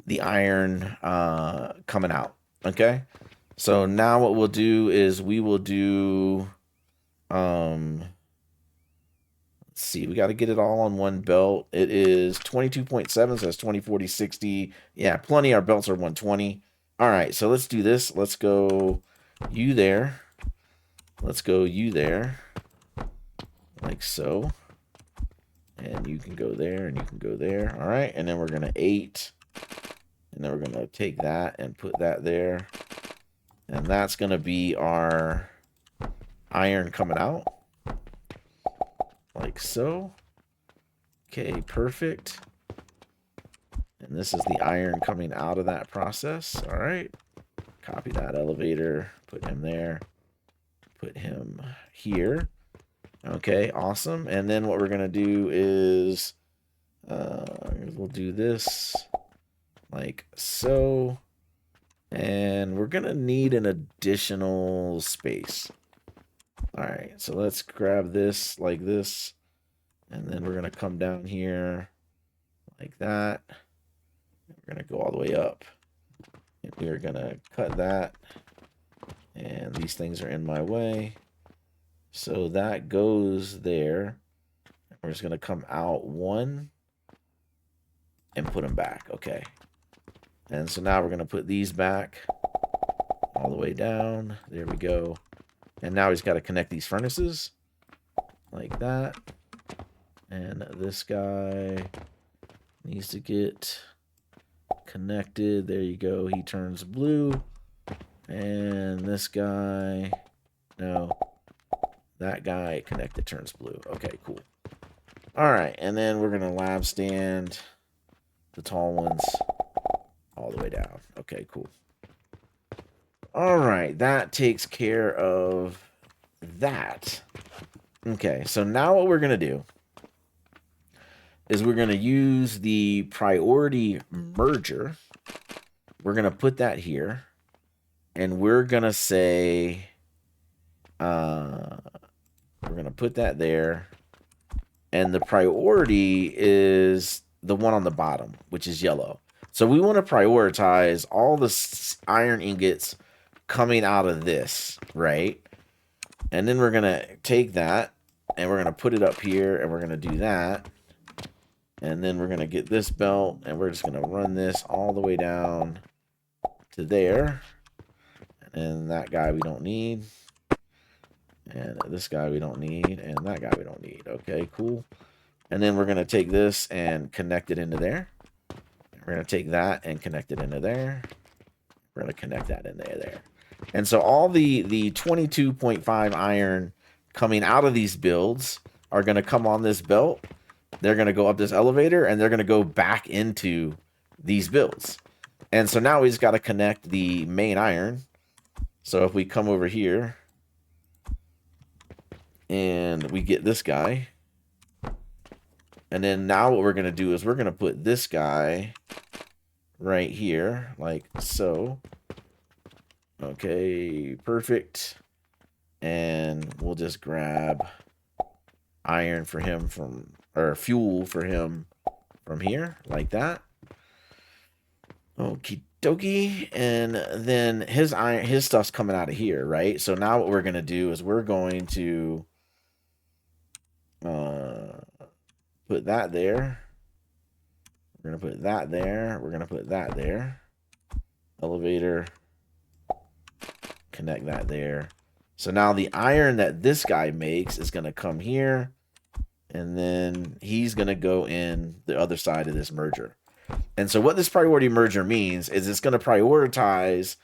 A: the iron coming out. Okay? So now what we'll do is we will do... let's see, we got to get it all on one belt. It is 22.7, so that's 20, 40, 60. Yeah, plenty. Our belts are 120. All right, so let's do this. Let's go you there. Let's go you there. Like so. And you can go there, and you can go there. All right, and then we're going to 8. And then we're going to take that and put that there. And that's going to be our iron coming out. Like so. Okay, perfect. And this is the iron coming out of that process. All right. Copy that elevator. Put him there. Put him here. Okay, awesome. And then what we're going to do is we'll do this like so. And we're going to need an additional space. All right, so let's grab this like this. And then we're going to come down here like that. We're going to go all the way up. And we're going to cut that. And these things are in my way. So that goes there. We're just going to come out 1 and put them back. Okay. And so now we're going to put these back all the way down. There we go. And now he's got to connect these furnaces like that. And this guy needs to get connected. There you go. He turns blue. And this guy, no, that guy connected turns blue. Okay, cool. All right, and then we're going to lab stand the tall ones all the way down. Okay, cool. All right, that takes care of that. Okay, so now what we're going to do is we're going to use the priority merger. We're going to put that here. And we're going to say, we're going to put that there. And the priority is the one on the bottom, which is yellow. So we want to prioritize all the iron ingots coming out of this, right? And then we're going to take that and we're going to put it up here and we're going to do that. And then we're going to get this belt and we're just going to run this all the way down to there. And that guy we don't need. And this guy we don't need. And that guy we don't need. Okay, cool. And then we're going to take this and connect it into there. We're going to take that and connect it into there. We're going to connect that in there. And so all the 22.5 iron coming out of these builds are going to come on this belt. They're going to go up this elevator. And they're going to go back into these builds. And so now we just got to connect the main iron. So if we come over here and we get this guy, and then now what we're going to do is we're going to put this guy right here, like so. Okay, perfect. And we'll just grab iron for him from, or fuel for him from here, like that. Okie dokie. And then his iron, his stuff's coming out of here, right? So now what we're going to do is we're going to put that there. We're going to put that there. We're going to put that there. Elevator. Connect that there. So now the iron that this guy makes is going to come here. And then he's going to go in the other side of this merger. And so what this priority merger means is it's going to prioritize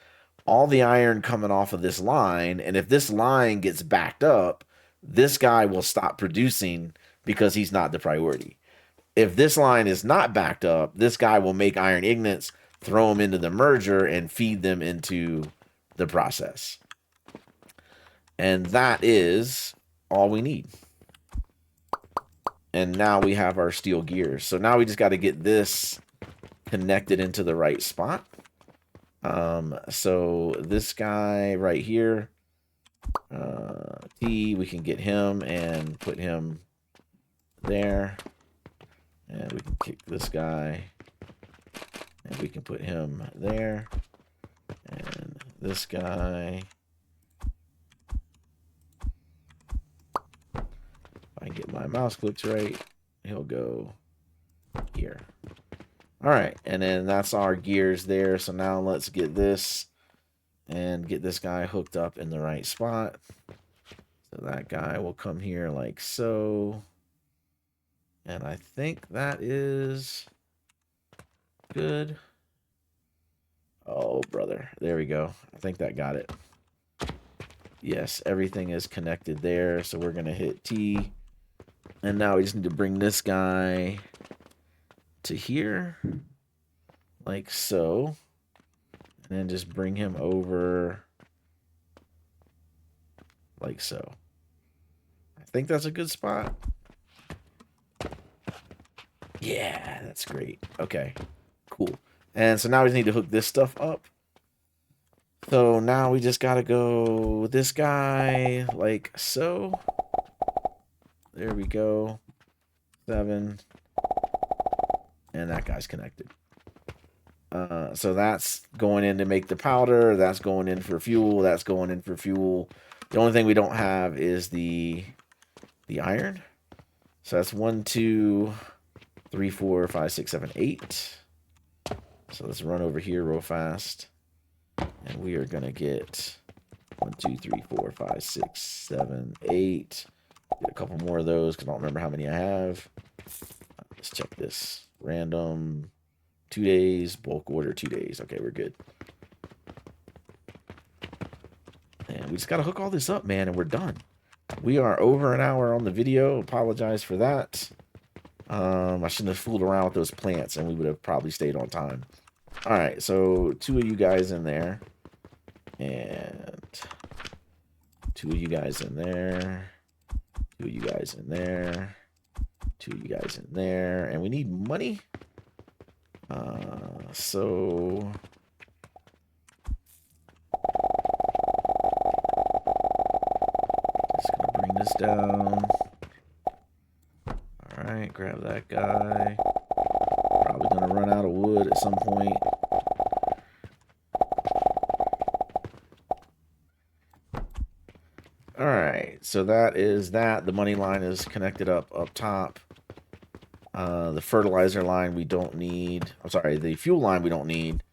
A: all the iron coming off of this line. And if this line gets backed up, this guy will stop producing because he's not the priority. If this line is not backed up, this guy will make iron ingots, throw them into the merger, and feed them into the process. And that is all we need. And now we have our steel gears. So now we just got to get this connected into the right spot. So this guy right here, T, we can get him and put him there. And we can kick this guy. And we can put him there. And this guy. If I can get my mouse clicks right, he'll go here. All right, and then that's our gears there. So now let's get this and get this guy hooked up in the right spot. So that guy will come here like so. And I think that is good. Oh, brother. There we go. I think that got it. Yes, everything is connected there. So we're going to hit T. And now we just need to bring this guy to here. Like so. And then just bring him over like so. I think that's a good spot. Yeah, that's great. Okay, cool. And so now we just need to hook this stuff up. So now we just got to go this guy like so. There we go. 7. And that guy's connected. So that's going in to make the powder. That's going in for fuel. That's going in for fuel. The only thing we don't have is the iron. So that's 1, 2, 3, 4, 5, 6, 7, 8. So let's run over here real fast. And we are going to get 1, 2, 3, 4, 5, 6, 7, 8. Get a couple more of those because I don't remember how many I have. Let's check this. Random 2 days, bulk order 2 days. Okay, we're good. And we just got to hook all this up, man, and we're done. We are over an hour on the video. Apologize for that. I shouldn't have fooled around with those plants, and we would have probably stayed on time. All right, so 2 of you guys in there. And 2 of you guys in there. 2 of you guys in there. 2 of you guys in there. And we need money. So just gonna bring this down. All right, grab that guy. Probably gonna run out of wood at some point. All right, so that is that. The money line is connected up top. The fertilizer line we don't need. I'm sorry, the fuel line we don't need,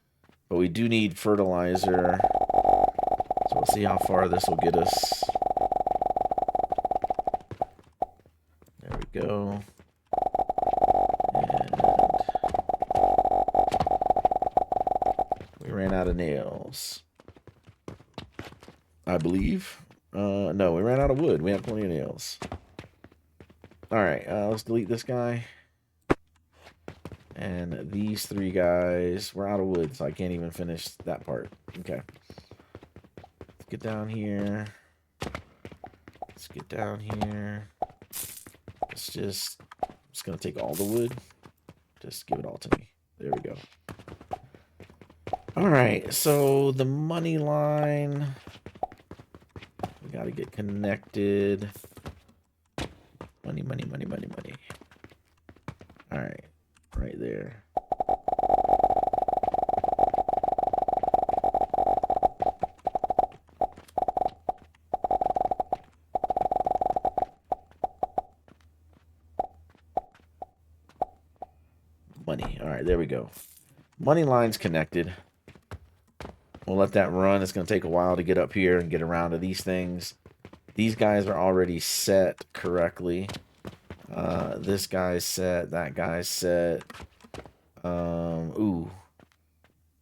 A: but we do need fertilizer. So we'll see how far this will get us. There we go. And we ran out of nails, I believe. No, we ran out of wood. We have plenty of nails. All right, let's delete this guy. And these 3 guys, we're out of wood, so I can't even finish that part. Okay. Let's get down here. Let's get down here. It's just going to take all the wood. Just give it all to me. There we go. All right, so the money line. We got to get connected. Money, money, money, money, money. All right, right there. Money. All right, there we go. Money line's connected. We'll let that run. It's going to take a while to get up here and get around to these things. These guys are already set correctly. This guy's set. That guy's set. Ooh.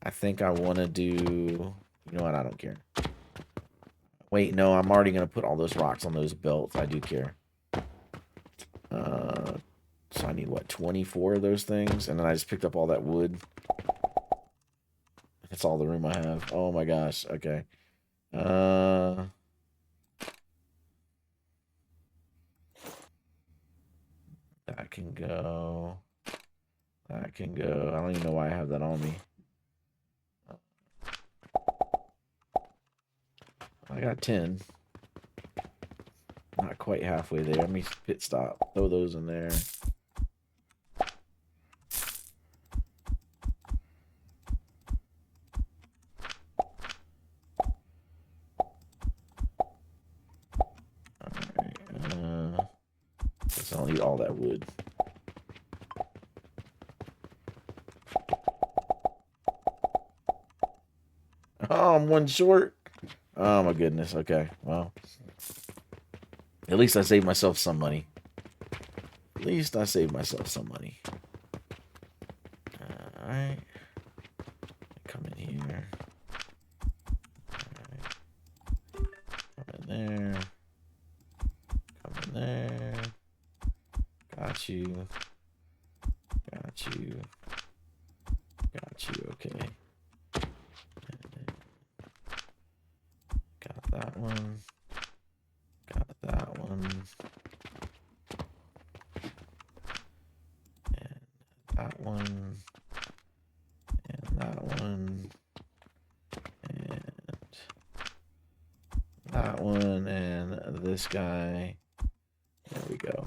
A: I think I want to do... You know what? I don't care. Wait, no. I'm already going to put all those rocks on those belts. I do care. So I need, what, 24 of those things? And then I just picked up all that wood. That's all the room I have. Oh my gosh. Okay. can go. That can go. I don't even know why I have that on me. I got 10. Not quite halfway there. Let me pit stop. Throw those in there. Alright. Guess I don't need all that wood. Oh, I'm one short. Oh my goodness. Okay. Well, at least I saved myself some money. At least I saved myself some money. Alright. Come in here. Alright. Come in there. Come in there. Got you. Got you. Got you. Okay. Got that one. Got that one. And that one. And that one. And that one. And this guy. There we go.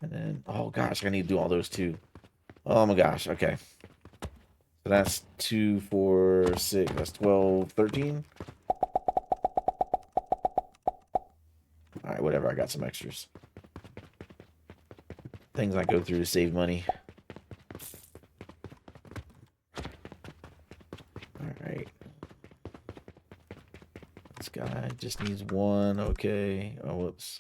A: And then, oh gosh, I need to do all those too. Oh my gosh, okay. So that's 2, 4, 6, that's 12, 13. Alright, whatever, I got some extras. Things I go through to save money. Alright. This guy just needs one, okay. Oh, whoops.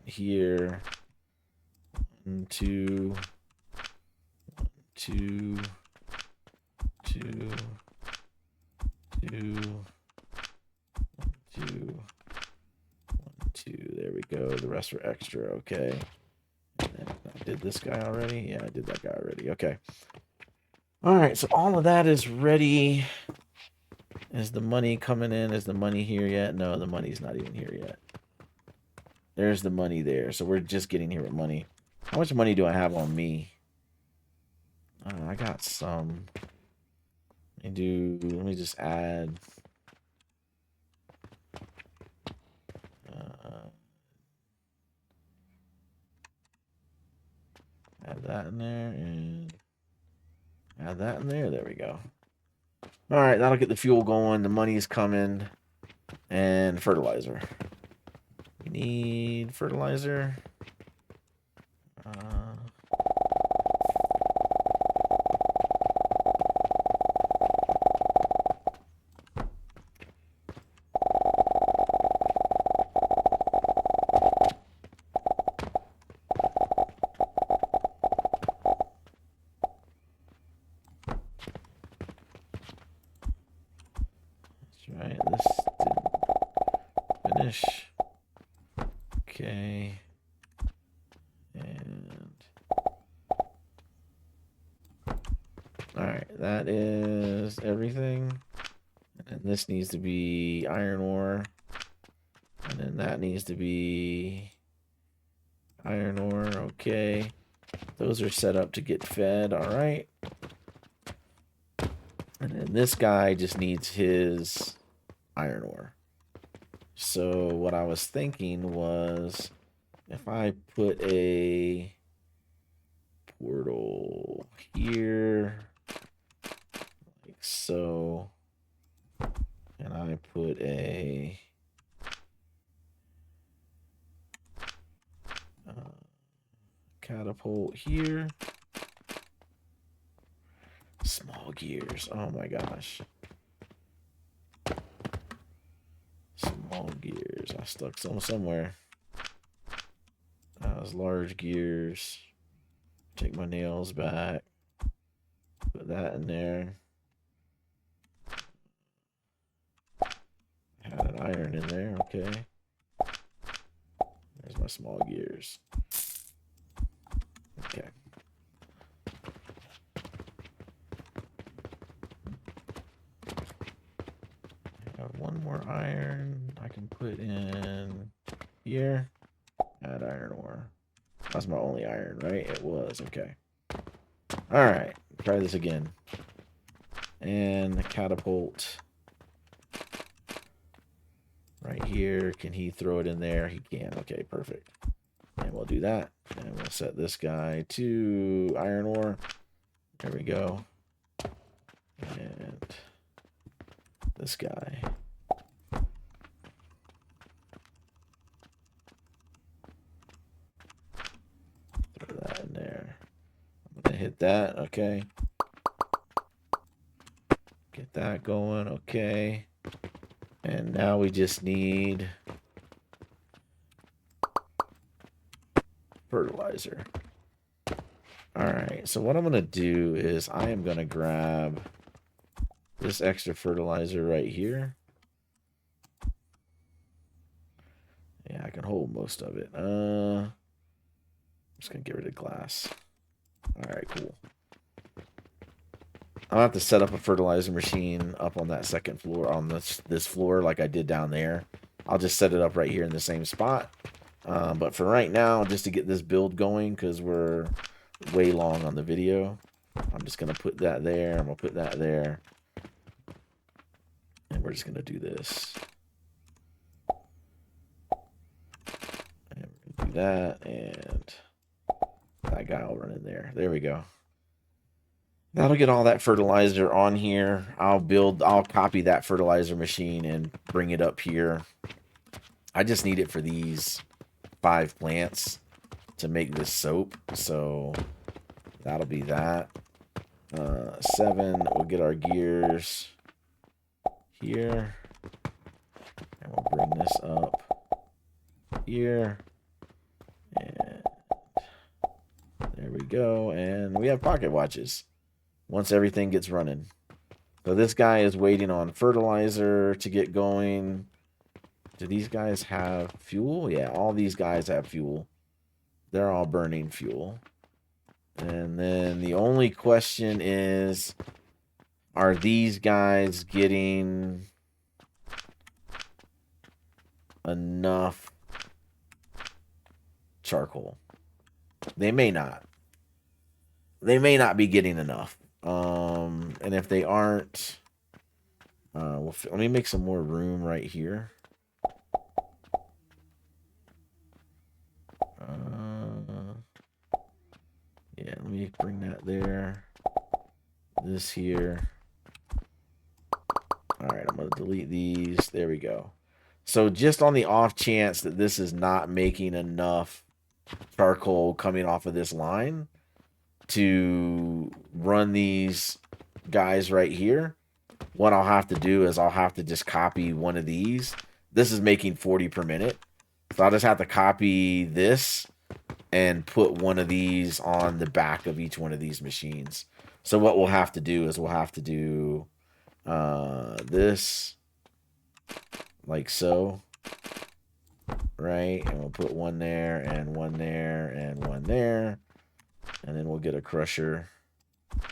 A: Here. 1, 2. 1, 2. 2. 2. 1, 2. 1, 2. There we go. The rest were extra. Okay. And then I did this guy already. Yeah, I did that guy already. Okay. All right. So all of that is ready. Is the money coming in? Is the money here yet? No, the money's not even here yet. There's the money there. So we're just getting here with money. How much money do I have on me? I got some. Let me just add. Add that in there and add that in there. There we go. All right, that'll get the fuel going. The money's coming. And fertilizer. We need fertilizer. Right, this didn't finish. Okay. And alright, that is everything. And this needs to be iron ore. And then that needs to be iron ore. Okay. Those are set up to get fed. Alright. And then this guy just needs his iron ore. So what I was thinking was if I put a portal here like so, and I put a catapult here. Small gears. Oh my gosh. Small gears. I stuck some somewhere. That was large gears. Take my nails back. Put that in there. Had an iron in there. Okay. There's my small gears. Okay. I have one more iron I can put in here. Add iron ore. That's my only iron, right? It was. Okay. Alright. Try this again. And catapult. Right here. Can he throw it in there? He can. Okay, perfect. And we'll do that. And we'll set this guy to iron ore. There we go. And this guy. Throw that in there. I'm going to hit that. Okay. Get that going. Okay. And now we just need fertilizer. Alright, so what I'm going to do is I am going to grab this extra fertilizer right here. Yeah, I can hold most of it. I'm just going to get rid of glass. Alright, cool. I'll have to set up a fertilizer machine up on that second floor, on this floor like I did down there. I'll just set it up right here in the same spot. But for right now, just to get this build going, because we're way long on the video, I'm just going to put that there. I'm going to put that there. And we're just going to do this. And we're going to do that, and that guy will run in there. There we go. That'll get all that fertilizer on here. I'll copy that fertilizer machine and bring it up here. I just need it for these 5 plants to make this soap. So that'll be that. 7, we'll get our gears here. And we'll bring this up here. And there we go. And we have pocket watches once everything gets running. So this guy is waiting on fertilizer to get going. Do these guys have fuel? Yeah, all these guys have fuel. They're all burning fuel. And then the only question is, are these guys getting enough charcoal? They may not. They may not be getting enough. And if they aren't, let me make some more room right here. Yeah, let me bring that there. This here. Alright, I'm going to delete these. There we go. So just on the off chance that this is not making enough charcoal coming off of this line to run these guys right here, what I'll have to do is I'll have to just copy one of these. This is making 40 per minute. So I'll just have to copy this and put one of these on the back of each one of these machines. So what we'll have to do is we'll have to do this like so, right? And we'll put one there and one there and one there. And then we'll get a crusher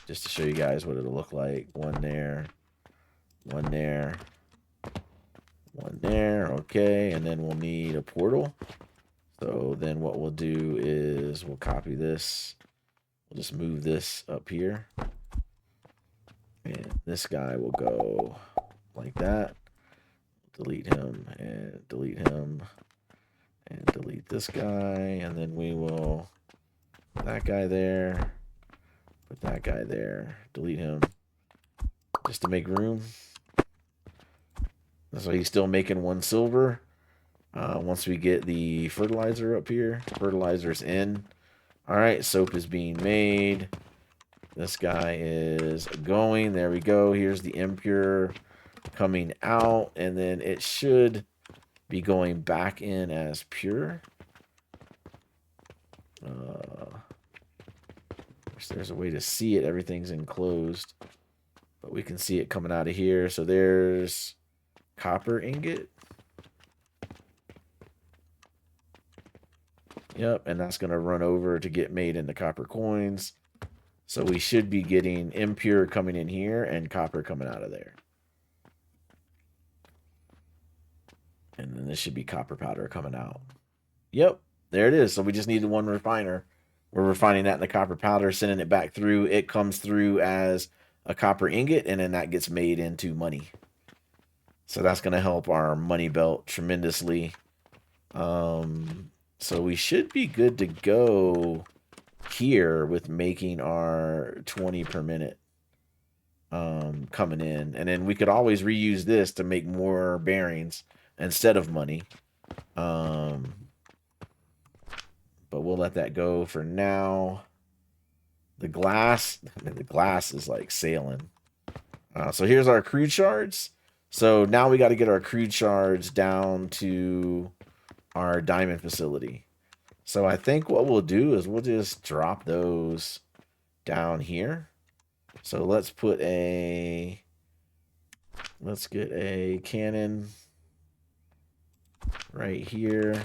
A: just to show you guys what it'll look like. One there, one there, one there. Okay, and then we'll need a portal. So then what we'll do is we'll copy this. We'll just move this up here. And this guy will go like that. Delete him and delete him and delete this guy. And then we will put that guy there. Put that guy there. Delete him just to make room. So he's still making 1 silver. Once we get the fertilizer up here, fertilizer's in. All right, soap is being made. This guy is going. There we go. Here's the impure coming out, and then it should be going back in as pure. There's a way to see it. Everything's enclosed, but we can see it coming out of here. So there's copper ingot. Yep, and that's going to run over to get made into copper coins. So we should be getting impure coming in here and copper coming out of there. And then this should be copper powder coming out. Yep, there it is. So we just needed one refiner. We're refining that in the copper powder, sending it back through. It comes through as a copper ingot, and then that gets made into money. So that's going to help our money belt tremendously. So we should be good to go here with making our 20 per minute coming in. And then we could always reuse this to make more bearings instead of money. But we'll let that go for now. The glass is like sailing. So here's our crude shards. So now we got to get our crude shards down to our diamond facility. So I think what we'll do is we'll just drop those down here. So let's get a cannon right here.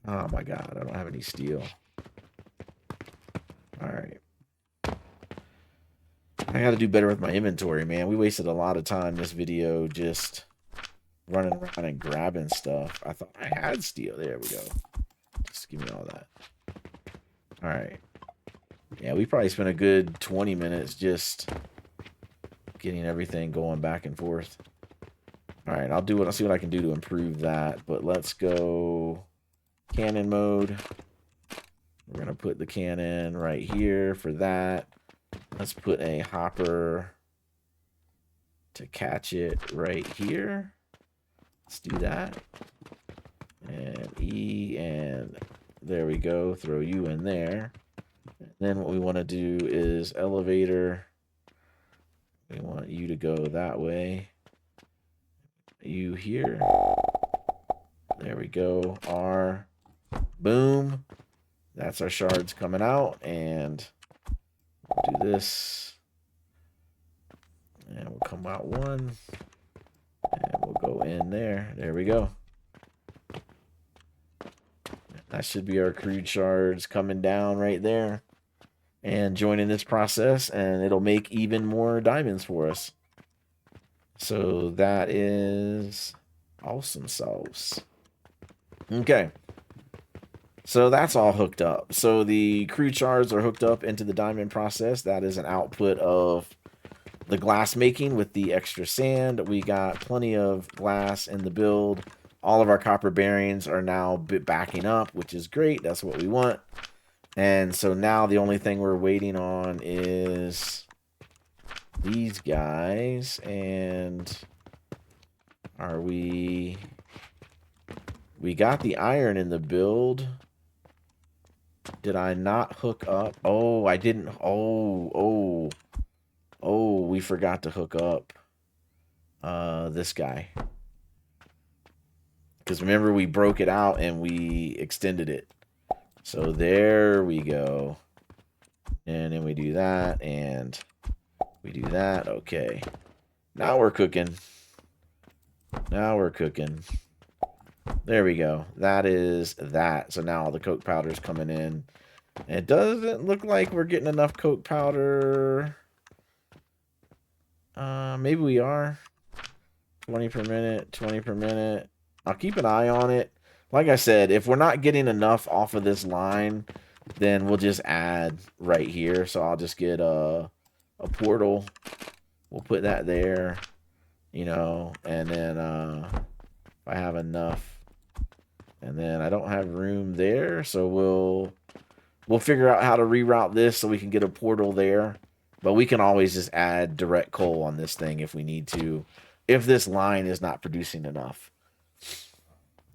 A: Oh my god, I don't have any steel. Alright. I gotta do better with my inventory, man. We wasted a lot of time this video just running around and grabbing stuff. I thought I had steel. There we go. Just give me all that. Alright. Yeah, we probably spent a good 20 minutes just getting everything going back and forth. Alright, I'll see what I can do to improve that. But let's go cannon mode. We're going to put the cannon right here for that. Let's put a hopper to catch it right here. Let's do that. And E, and there we go. Throw you in there. And then what we want to do is elevator. We want you to go that way. You here. There we go. R. Boom. That's our shards coming out. And we'll do this. And we'll come out one. And we'll go in there. There we go. That should be our crude shards coming down right there. And joining this process. And it'll make even more diamonds for us. So that is awesome sauce. Okay. So that's all hooked up. So the crude shards are hooked up into the diamond process. That is an output of the glass making with the extra sand. We got plenty of glass in the build. All of our copper bearings are now backing up, which is great. That's what we want. And so now the only thing we're waiting on is these guys. And we got the iron in the build. Did I not hook up? Oh, I didn't. Oh, we forgot to hook up this guy. Because remember, we broke it out and we extended it. So there we go. And then we do that and we do that. Okay. Now we're cooking. Now we're cooking. There we go. That is that. So now all the coke powder is coming in. It doesn't look like we're getting enough coke powder. Maybe we are. 20 per minute, 20 per minute. I'll keep an eye on it. Like I said, if we're not getting enough off of this line, then we'll just add right here. So I'll just get a portal. We'll put that there, you know, and then if I have enough. And then I don't have room there, so we'll figure out how to reroute this so we can get a portal there. But we can always just add direct coal on this thing if we need to, if this line is not producing enough.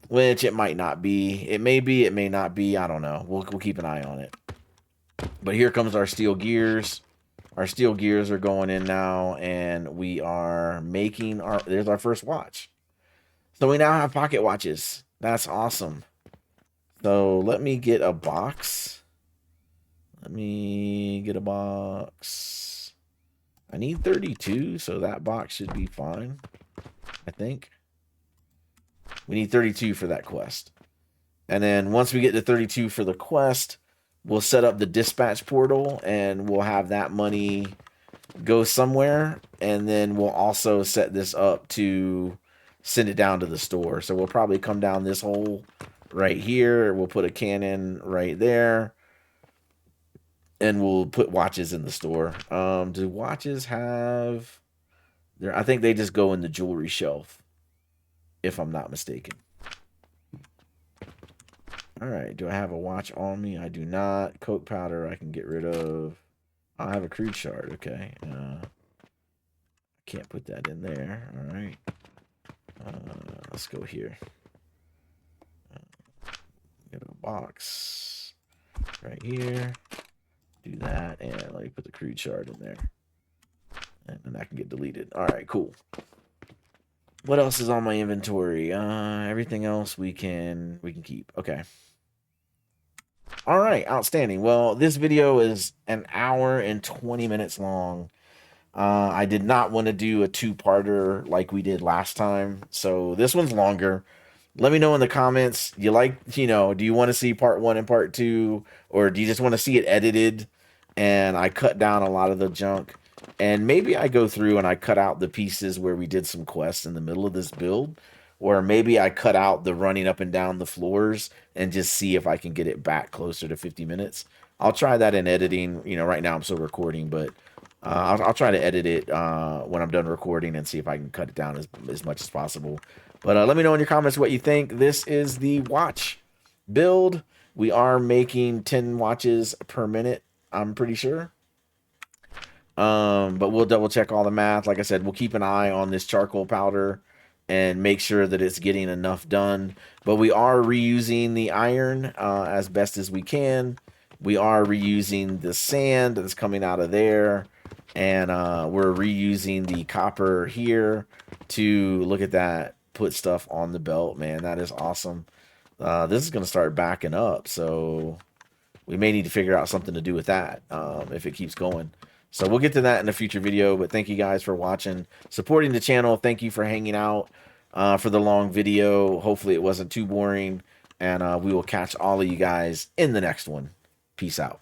A: Which it might not be. It may be, it may not be. I don't know. We'll keep an eye on it. But here comes our steel gears. Our steel gears are going in now, and we are making there's our first watch. So we now have pocket watches. That's awesome. So let me get a box. Let me get a box. I need 32, so that box should be fine, I think. We need 32 for that quest. And then once we get to 32 for the quest, we'll set up the dispatch portal, and we'll have that money go somewhere. And then we'll also set this up to send it down to the store. So we'll probably come down this hole right here. We'll put a cannon right there. And we'll put watches in the store. Do watches have... I think they just go in the jewelry shelf, if I'm not mistaken. All right. Do I have a watch on me? I do not. Coke powder I can get rid of. I have a crude shard. Okay. Can't put that in there. All right. Let's go here. Get a box right here. Do that, and let me put the crude shard in there. And then that can get deleted. All right, cool. What else is on my inventory? Everything else we can keep. Okay. All right, outstanding. Well, this video is an hour and 20 minutes long. I did not want to do a two-parter like we did last time, so this one's longer. Let me know in the comments, do you want to see part 1 and part 2, or do you just want to see it edited and I cut down a lot of the junk? And maybe I go through and I cut out the pieces where we did some quests in the middle of this build, or maybe I cut out the running up and down the floors and just see if I can get it back closer to 50 minutes. I'll try that in editing. Right now I'm still recording, but I'll try to edit it when I'm done recording and see if I can cut it down as much as possible. But let me know in your comments what you think. This is the watch build. We are making 10 watches per minute, I'm pretty sure. But we'll double check all the math. Like I said, we'll keep an eye on this charcoal powder and make sure that it's getting enough done. But we are reusing the iron as best as we can. We are reusing the sand that's coming out of there. And we're reusing the copper here to, look at that, put stuff on the belt. Man, that is awesome. This is going to start backing up. So we may need to figure out something to do with that if it keeps going. So we'll get to that in a future video, but thank you guys for watching, supporting the channel. Thank you for hanging out for the long video. Hopefully it wasn't too boring, and we will catch all of you guys in the next one. Peace out.